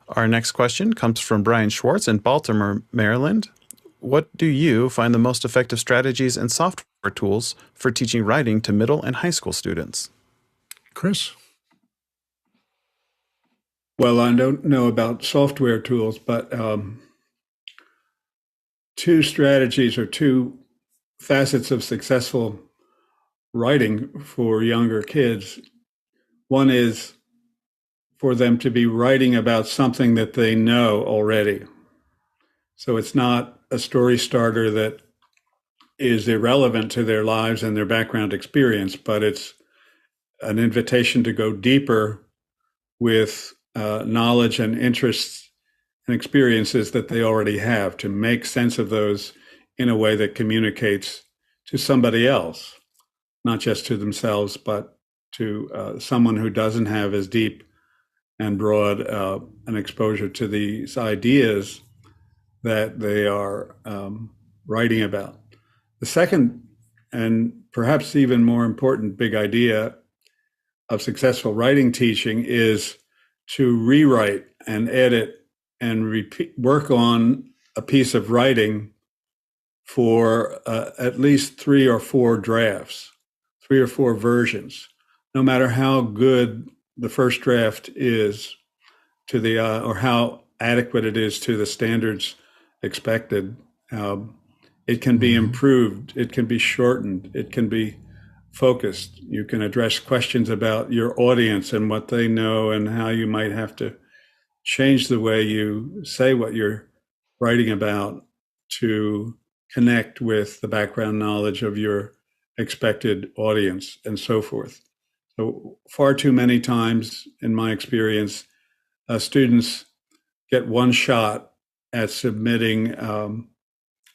Our next question comes from Brian Schwartz in Baltimore, Maryland. What do you find the most effective strategies and software tools for teaching writing to middle and high school students? Chris? Well, I don't know about software tools, but two strategies or two facets of successful writing for younger kids. One is for them to be writing about something that they know already. So it's not a story starter that is irrelevant to their lives and their background experience, but it's an invitation to go deeper with knowledge and interests and experiences that they already have, to make sense of those in a way that communicates to somebody else, not just to themselves, but to someone who doesn't have as deep and broad an exposure to these ideas that they are writing about. The second, and perhaps even more important, big idea of successful writing teaching is to rewrite and edit and work on a piece of writing for at least 3 or 4 drafts, 3 or 4 versions. No matter how good the first draft is to the or how adequate it is to the standards expected. It can be improved. It can be shortened. It can be focused. You can address questions about your audience and what they know and how you might have to change the way you say what you're writing about to connect with the background knowledge of your expected audience and so forth. So far too many times in my experience, students get one shot at submitting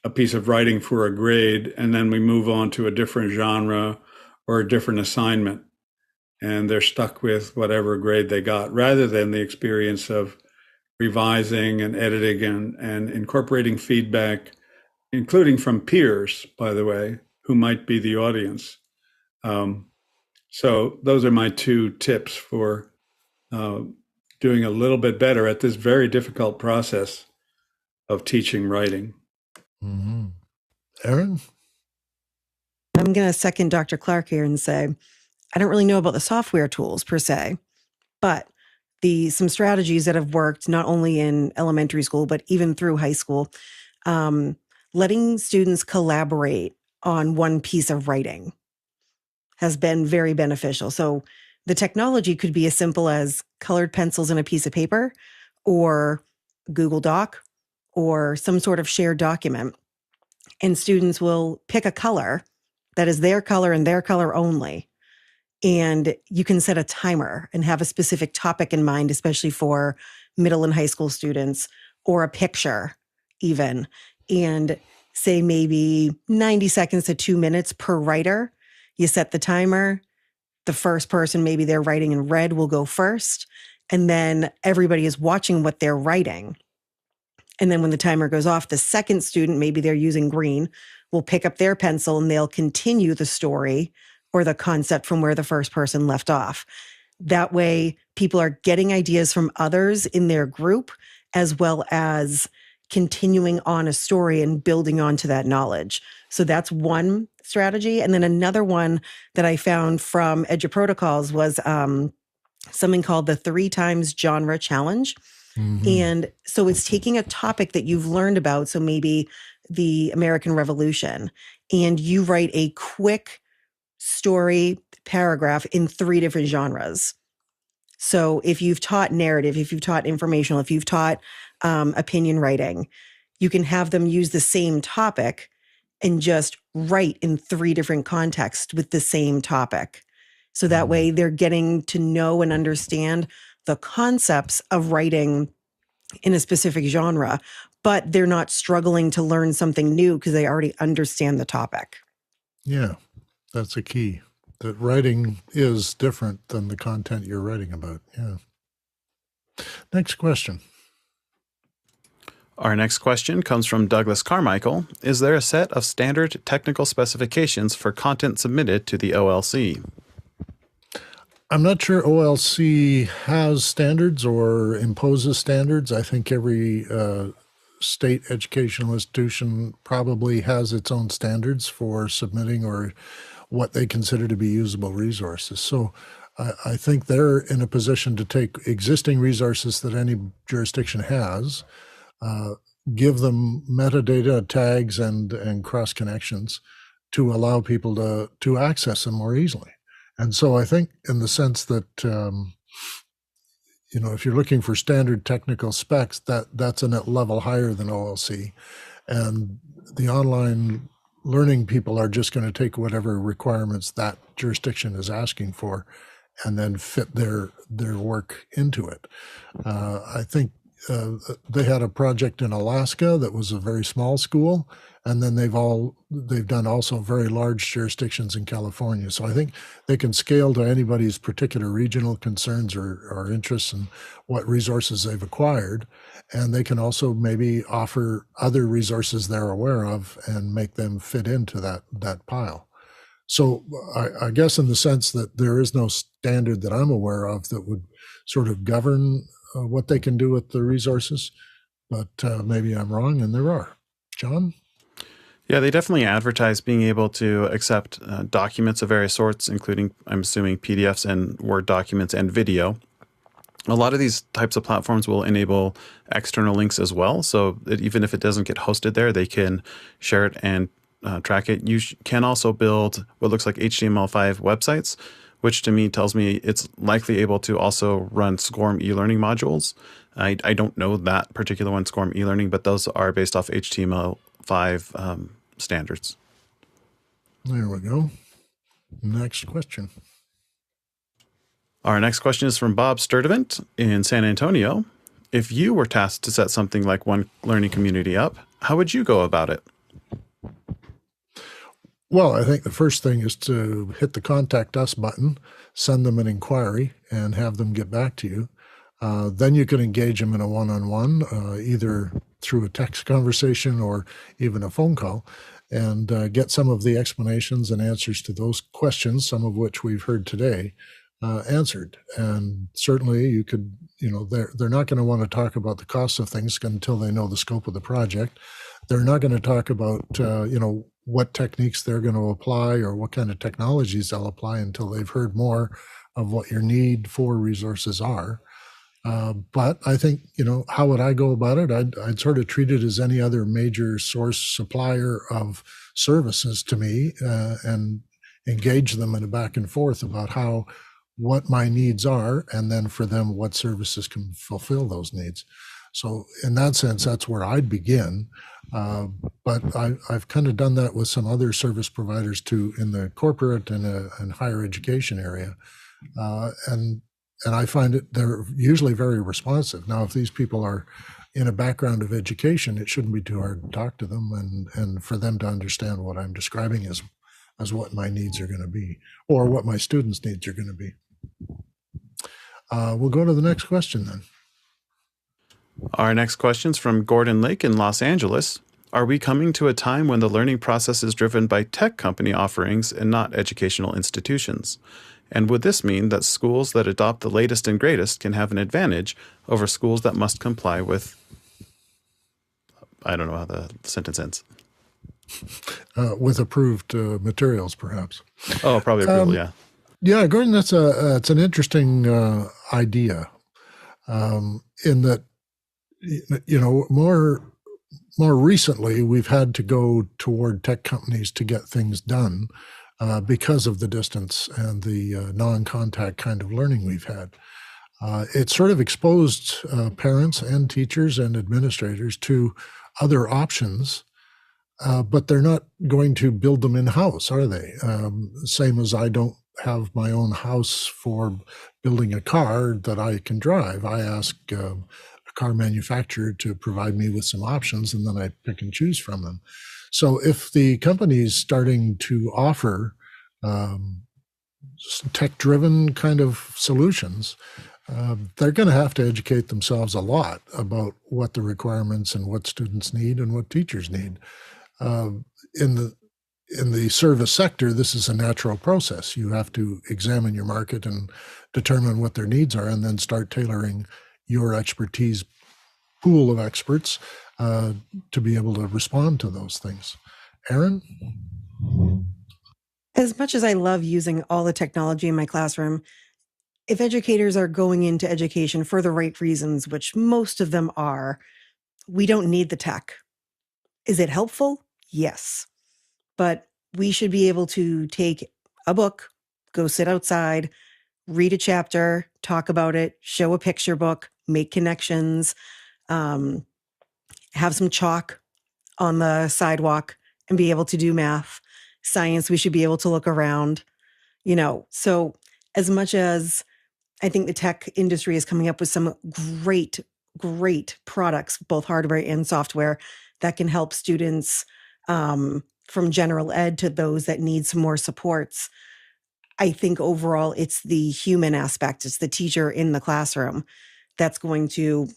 a piece of writing for a grade, and then we move on to a different genre or a different assignment, and they're stuck with whatever grade they got, rather than the experience of revising and editing and incorporating feedback, including from peers, by the way, who might be the audience. So those are my two tips for doing a little bit better at this very difficult process of teaching writing. Mm-hmm. Erin? I'm going to second Dr. Clark here and say, I don't really know about the software tools per se, but some strategies that have worked not only in elementary school, but even through high school, letting students collaborate on one piece of writing has been very beneficial. So the technology could be as simple as colored pencils in a piece of paper or Google Doc or some sort of shared document. And students will pick a color that is their color and their color only. And you can set a timer and have a specific topic in mind, especially for middle and high school students, or a picture even, and say maybe 90 seconds to 2 minutes per writer. You set the timer. The first person, maybe they're writing in red, will go first. And then everybody is watching what they're writing. And then when the timer goes off, the second student, maybe they're using green, will pick up their pencil and they'll continue the story or the concept from where the first person left off. That way, people are getting ideas from others in their group, as well as continuing on a story and building onto that knowledge. So that's one strategy. And then another one that I found from EduProtocols was something called the 3 times genre challenge. Mm-hmm. And so it's taking a topic that you've learned about, so maybe the American Revolution, and you write a quick story paragraph in 3 different genres. So if you've taught narrative, if you've taught informational, if you've taught opinion writing, you can have them use the same topic and just write in 3 different contexts with the same topic. So that way they're getting to know and understand the concepts of writing in a specific genre, but they're not struggling to learn something new because they already understand the topic. Yeah, that's a key. That writing is different than the content you're writing about. Yeah. Next question. Our next question comes from Douglas Carmichael. Is there a set of standard technical specifications for content submitted to the OLC? I'm not sure OLC has standards or imposes standards. I think every state educational institution probably has its own standards for submitting or what they consider to be usable resources. So I think they're in a position to take existing resources that any jurisdiction has, give them metadata tags and cross connections to allow people to access them more easily. And so I think in the sense that, if you're looking for standard technical specs, that's a level higher than OLC. And the online learning people are just going to take whatever requirements that jurisdiction is asking for and then fit their work into it. I think they had a project in Alaska that was a very small school, and then they've done also very large jurisdictions in California. So I think they can scale to anybody's particular regional concerns or interests and what resources they've acquired, and they can also maybe offer other resources they're aware of and make them fit into that pile. So I guess in the sense that there is no standard that I'm aware of that would sort of govern what they can do with the resources, but maybe I'm wrong and there are. John? Yeah, they definitely advertise being able to accept documents of various sorts, including, I'm assuming, PDFs and Word documents and video. A lot of these types of platforms will enable external links as well. So that even if it doesn't get hosted there, they can share it and track it. You can also build what looks like HTML5 websites, which to me tells me it's likely able to also run SCORM e-learning modules. I don't know that particular one, SCORM e-learning, but those are based off HTML5 standards. There we go. Next question. Our next question is from Bob Sturdivant in San Antonio. If you were tasked to set something like One Learning Community up, how would you go about it? Well, I think the first thing is to hit the Contact Us button, send them an inquiry, and have them get back to you. Then you can engage them in a one-on-one, either through a text conversation or even a phone call, and get some of the explanations and answers to those questions, some of which we've heard today, answered. And certainly you could, they're not going to want to talk about the cost of things until they know the scope of the project. They're not going to talk about, what techniques they're going to apply or what kind of technologies they'll apply until they've heard more of what your need for resources are. But I think, how would I go about it? I'd sort of treat it as any other major source supplier of services to me, and engage them in a back and forth about what my needs are, and then for them, what services can fulfill those needs. So in that sense, that's where I'd begin. But I've kind of done that with some other service providers too, in the corporate and higher education area. And I find they're usually very responsive. Now, if these people are in a background of education, it shouldn't be too hard to talk to them and for them to understand what I'm describing as what my needs are going to be, or what my students' needs are going to be. We'll go to the next question then. Our next question is from Gordon Lake in Los Angeles. Are we coming to a time when the learning process is driven by tech company offerings and not educational institutions? And would this mean that schools that adopt the latest and greatest can have an advantage over schools that must comply with, I don't know how the sentence ends. With approved materials, perhaps. Oh, probably approval, yeah. Yeah, Gordon, that's it's an interesting idea, in that, more recently, we've had to go toward tech companies to get things done because of the distance and the non-contact kind of learning we've had. It sort of exposed parents and teachers and administrators to other options, but they're not going to build them in-house, are they? Same as I don't have my own house for building a car that I can drive. I ask a car manufacturer to provide me with some options, and then I pick and choose from them. So if the company's starting to offer tech-driven kind of solutions, they're going to have to educate themselves a lot about what the requirements and what students need and what teachers need. In the service sector, this is a natural process. You have to examine your market and determine what their needs are, and then start tailoring your expertise pool of experts to be able to respond to those things. Aaron? As much as I love using all the technology in my classroom, if educators are going into education for the right reasons, which most of them are, we don't need the tech. Is it helpful? Yes. But we should be able to take a book, go sit outside, read a chapter, talk about it, show a picture book, make connections, have some chalk on the sidewalk and be able to do math. Science, we should be able to look around, So as much as I think the tech industry is coming up with some great, great products, both hardware and software, that can help students from general ed to those that need some more supports, I think overall it's the human aspect. It's the teacher in the classroom that's going to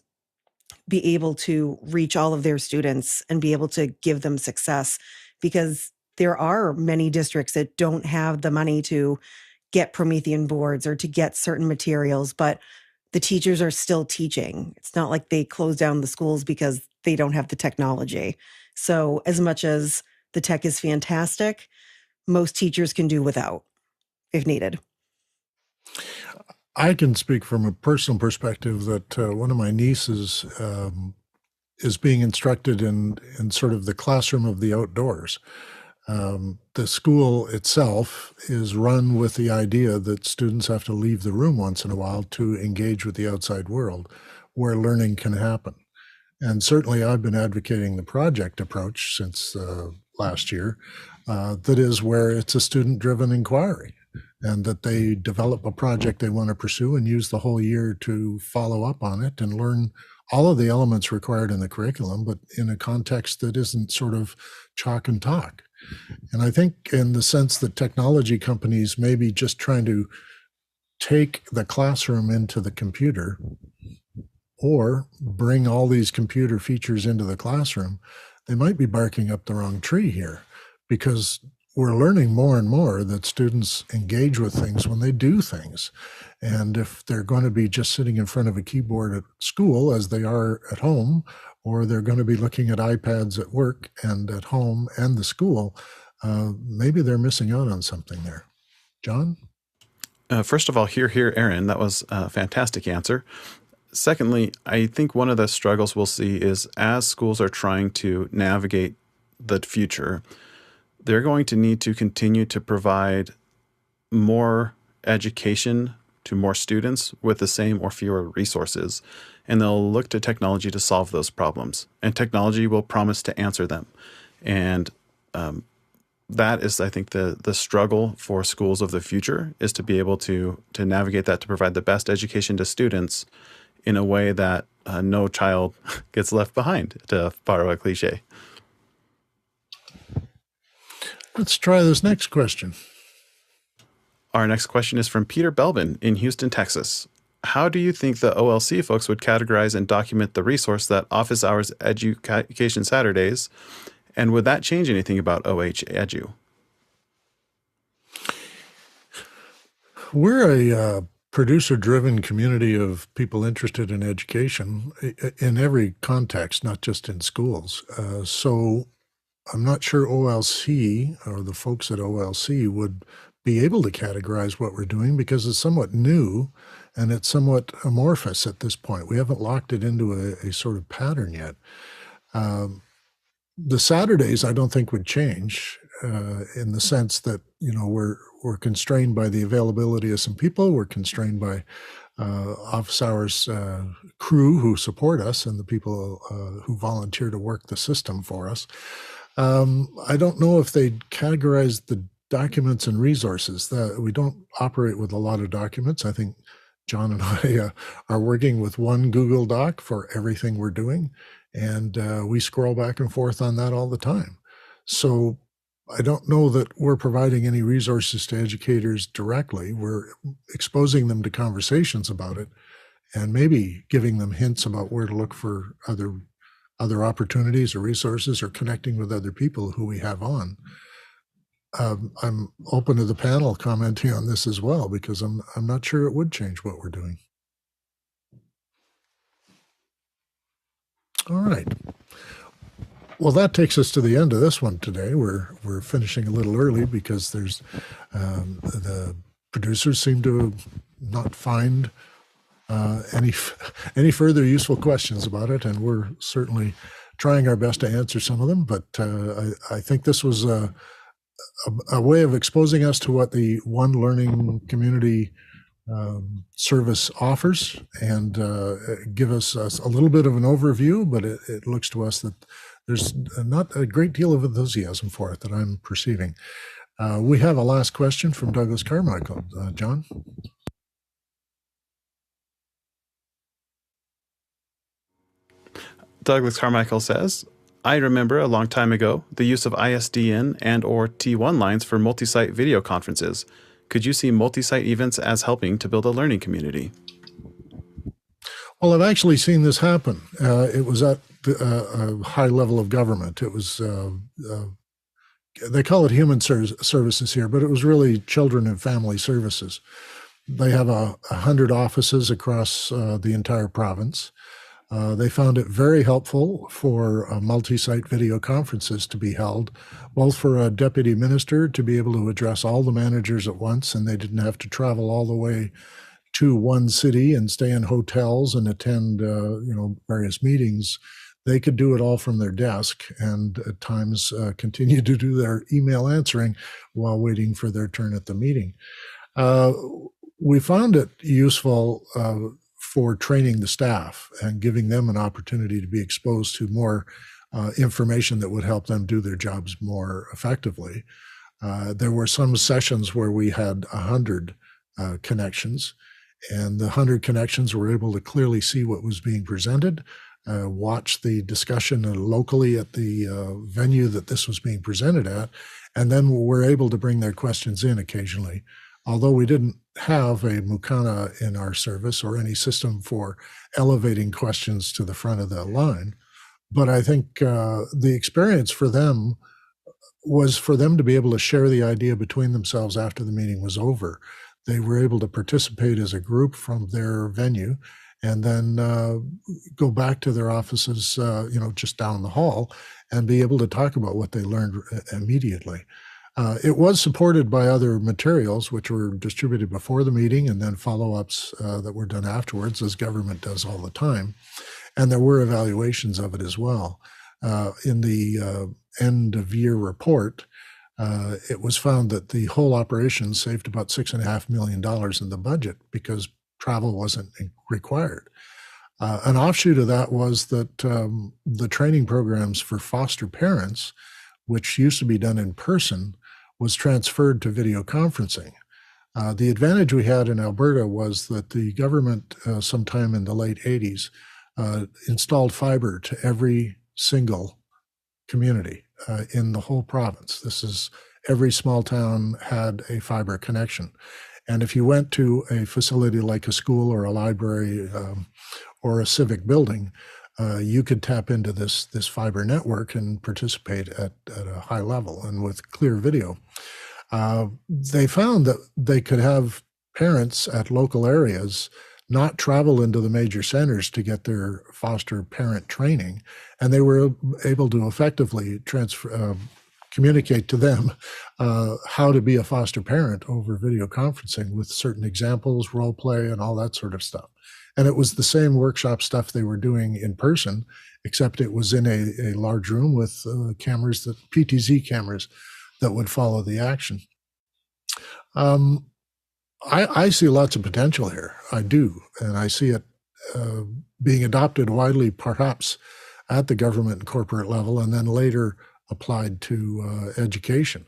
be able to reach all of their students and be able to give them success, because there are many districts that don't have the money to get Promethean boards or to get certain materials, but the teachers are still teaching. It's not like they close down the schools because they don't have the technology. So as much as The tech is fantastic. Most teachers can do without if needed. I can speak from a personal perspective that one of my nieces is being instructed in sort of the classroom of the outdoors. The school itself is run with the idea that students have to leave the room once in a while to engage with the outside world where learning can happen. And certainly I've been advocating the project approach since last year, that is where it's a student-driven inquiry, and that they develop a project they want to pursue and use the whole year to follow up on it and learn all of the elements required in the curriculum, but in a context that isn't sort of chalk and talk. And I think in the sense that technology companies may be just trying to take the classroom into the computer or bring all these computer features into the classroom, they might be barking up the wrong tree here, because we're learning more and more that students engage with things when they do things. And if they're going to be just sitting in front of a keyboard at school as they are at home, or they're going to be looking at iPads at work and at home and the school, maybe they're missing out on something there. John? First of all, hear, Aaron. That was a fantastic answer. Secondly, I think one of the struggles we'll see is as schools are trying to navigate the future, they're going to need to continue to provide more education to more students with the same or fewer resources. And they'll look to technology to solve those problems. And technology will promise to answer them. And that is, I think, the struggle for schools of the future, is to be able to navigate that, to provide the best education to students in a way that no child gets left behind, to borrow a cliche. Let's try this next question. Our next question is from Peter Belbin in Houston, Texas. How do you think the OLC folks would categorize and document the resource that Office Hours Education Saturdays, and would that change anything about OH EDU? We're a producer-driven community of people interested in education in every context, not just in schools. So I'm not sure OLC or the folks at OLC would be able to categorize what we're doing, because it's somewhat new and it's somewhat amorphous at this point. We haven't locked it into a sort of pattern yet. The Saturdays, I don't think, would change in the sense that, you know, we're constrained by the availability of some people. We're constrained by Office Hours crew who support us and the people who volunteer to work the system for us. I don't know if they'd categorize the documents and resources. We don't operate with a lot of documents. I think John and I are working with one Google Doc for everything we're doing, and we scroll back and forth on that all the time. So I don't know that we're providing any resources to educators directly. We're exposing them to conversations about it and maybe giving them hints about where to look for other opportunities or resources, or connecting with other people who we have on. I'm open to the panel commenting on this as well, because I'm not sure it would change what we're doing. All right. Well, that takes us to the end of this one today. We're finishing a little early because there's the producers seem to not find any further useful questions about it, and we're certainly trying our best to answer some of them. But I think this was a way of exposing us to what the One Learning Community service offers, and give us a little bit of an overview, but it looks to us that there's not a great deal of enthusiasm for it that I'm perceiving. We have a last question from Douglas Carmichael. John? Douglas Carmichael says, I remember a long time ago the use of ISDN and or T1 lines for multi-site video conferences. Could you see multi-site events as helping to build a learning community? Well, I've actually seen this happen. It was at a high level of government. It was, they call it human services here, but it was really children and family services. They have 100 offices across the entire province. They found it very helpful for multi-site video conferences to be held, both for a deputy minister to be able to address all the managers at once, and they didn't have to travel all the way to one city and stay in hotels and attend, various meetings. They could do it all from their desk, and at times continue to do their email answering while waiting for their turn at the meeting. We found it useful for training the staff and giving them an opportunity to be exposed to more information that would help them do their jobs more effectively. There were some sessions where we had 100 connections, and the 100 connections were able to clearly see what was being presented, watch the discussion locally at the venue that this was being presented at, and then were able to bring their questions in occasionally. Although we didn't have a Mukana in our service or any system for elevating questions to the front of the line, but I think the experience for them was for them to be able to share the idea between themselves after the meeting was over. They were able to participate as a group from their venue and then go back to their offices, just down the hall, and be able to talk about what they learned immediately. It was supported by other materials, which were distributed before the meeting, and then follow-ups that were done afterwards, as government does all the time. And there were evaluations of it as well. In the end-of-year report, it was found that the whole operation saved about $6.5 million in the budget because travel wasn't required. An offshoot of that was that the training programs for foster parents, which used to be done in person, was transferred to video conferencing. The advantage we had in Alberta was that the government, sometime in the late 80s, installed fiber to every single community in the whole province. Every small town had a fiber connection. And if you went to a facility like a school or a library or a civic building, you could tap into this fiber network and participate at a high level and with clear video. They found that they could have parents at local areas not travel into the major centers to get their foster parent training, and they were able to effectively communicate to them how to be a foster parent over video conferencing with certain examples, role play, and all that sort of stuff. And it was the same workshop stuff they were doing in person, except it was in a large room with cameras, PTZ cameras, that would follow the action. I see lots of potential here. I do. And I see it being adopted widely, perhaps at the government and corporate level, and then later applied to education.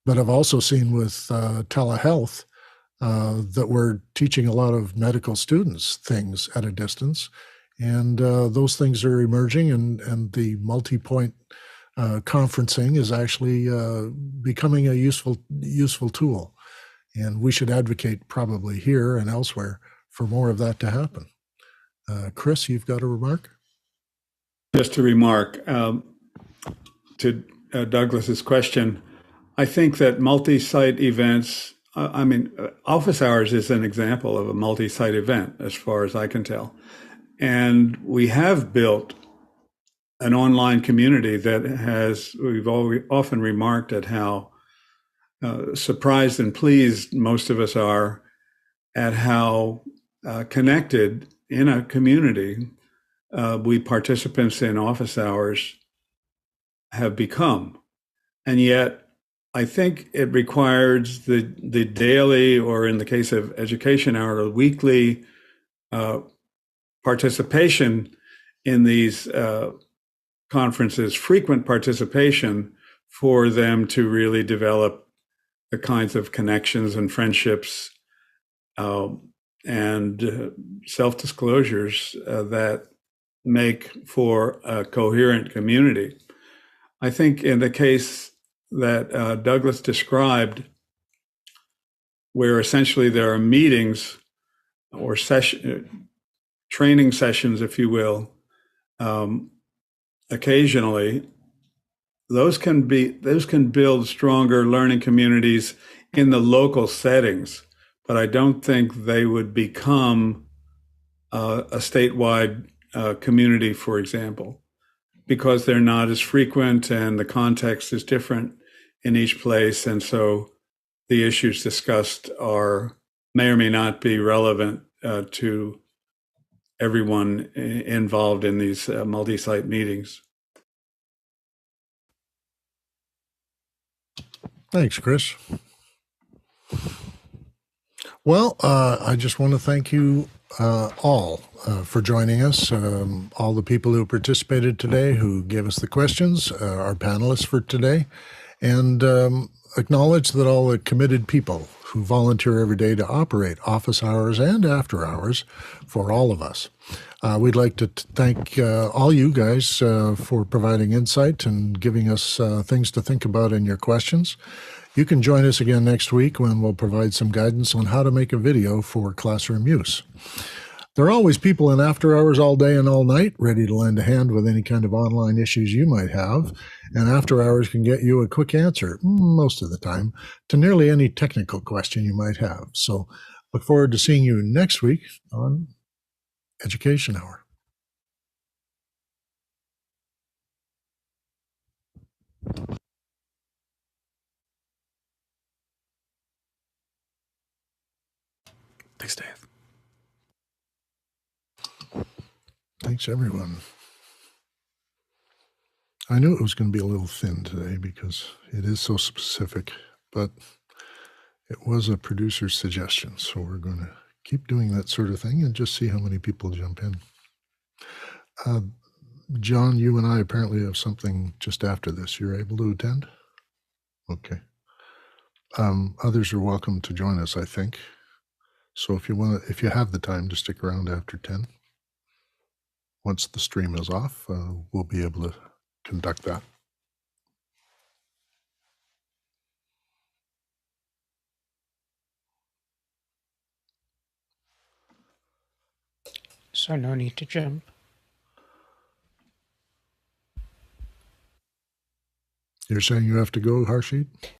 But I've also seen with telehealth that we're teaching a lot of medical students things at a distance. And those things are emerging, and the multi-point conferencing is actually becoming a useful tool. And we should advocate probably here and elsewhere for more of that to happen. Chris, you've got a remark? Just a remark to Douglas's question. I think that multi-site events, Office Hours is an example of a multi-site event, as far as I can tell. And we have built an online community that we've often remarked at how surprised and pleased most of us are at how connected in a community we participants in Office Hours have become. And yet, I think it requires the daily, or in the case of Education Hour, the weekly participation in these conferences, frequent participation, for them to really develop the kinds of connections and friendships and self-disclosures that make for a coherent community. I think in the case that Douglas described, where essentially there are meetings or training sessions, if you will, occasionally, those can build stronger learning communities in the local settings, but I don't think they would become a statewide community, for example, because they're not as frequent and the context is different in each place. And so the issues discussed may or may not be relevant to everyone involved in these multi-site meetings. Thanks, Chris. Well, I just want to thank you all for joining us, all the people who participated today, who gave us the questions, our panelists for today, and acknowledge that all the committed people who volunteer every day to operate office hours and after hours for all of us. We'd like to thank all you guys for providing insight and giving us things to think about in your questions. You can join us again next week when we'll provide some guidance on how to make a video for classroom use. There are always people in after hours all day and all night ready to lend a hand with any kind of online issues you might have, and after hours can get you a quick answer, most of the time, to nearly any technical question you might have. So look forward to seeing you next week on Education Hour. Thanks, Dave. Thanks, everyone. I knew it was going to be a little thin today because it is so specific, but it was a producer's suggestion, so we're going to keep doing that sort of thing and just see how many people jump in. John, you and I apparently have something just after this. You're able to attend? Okay. Others are welcome to join us, I think. So if you have the time to stick around after 10, once the stream is off, we'll be able to conduct that. So no need to jump. You're saying you have to go, Harshit?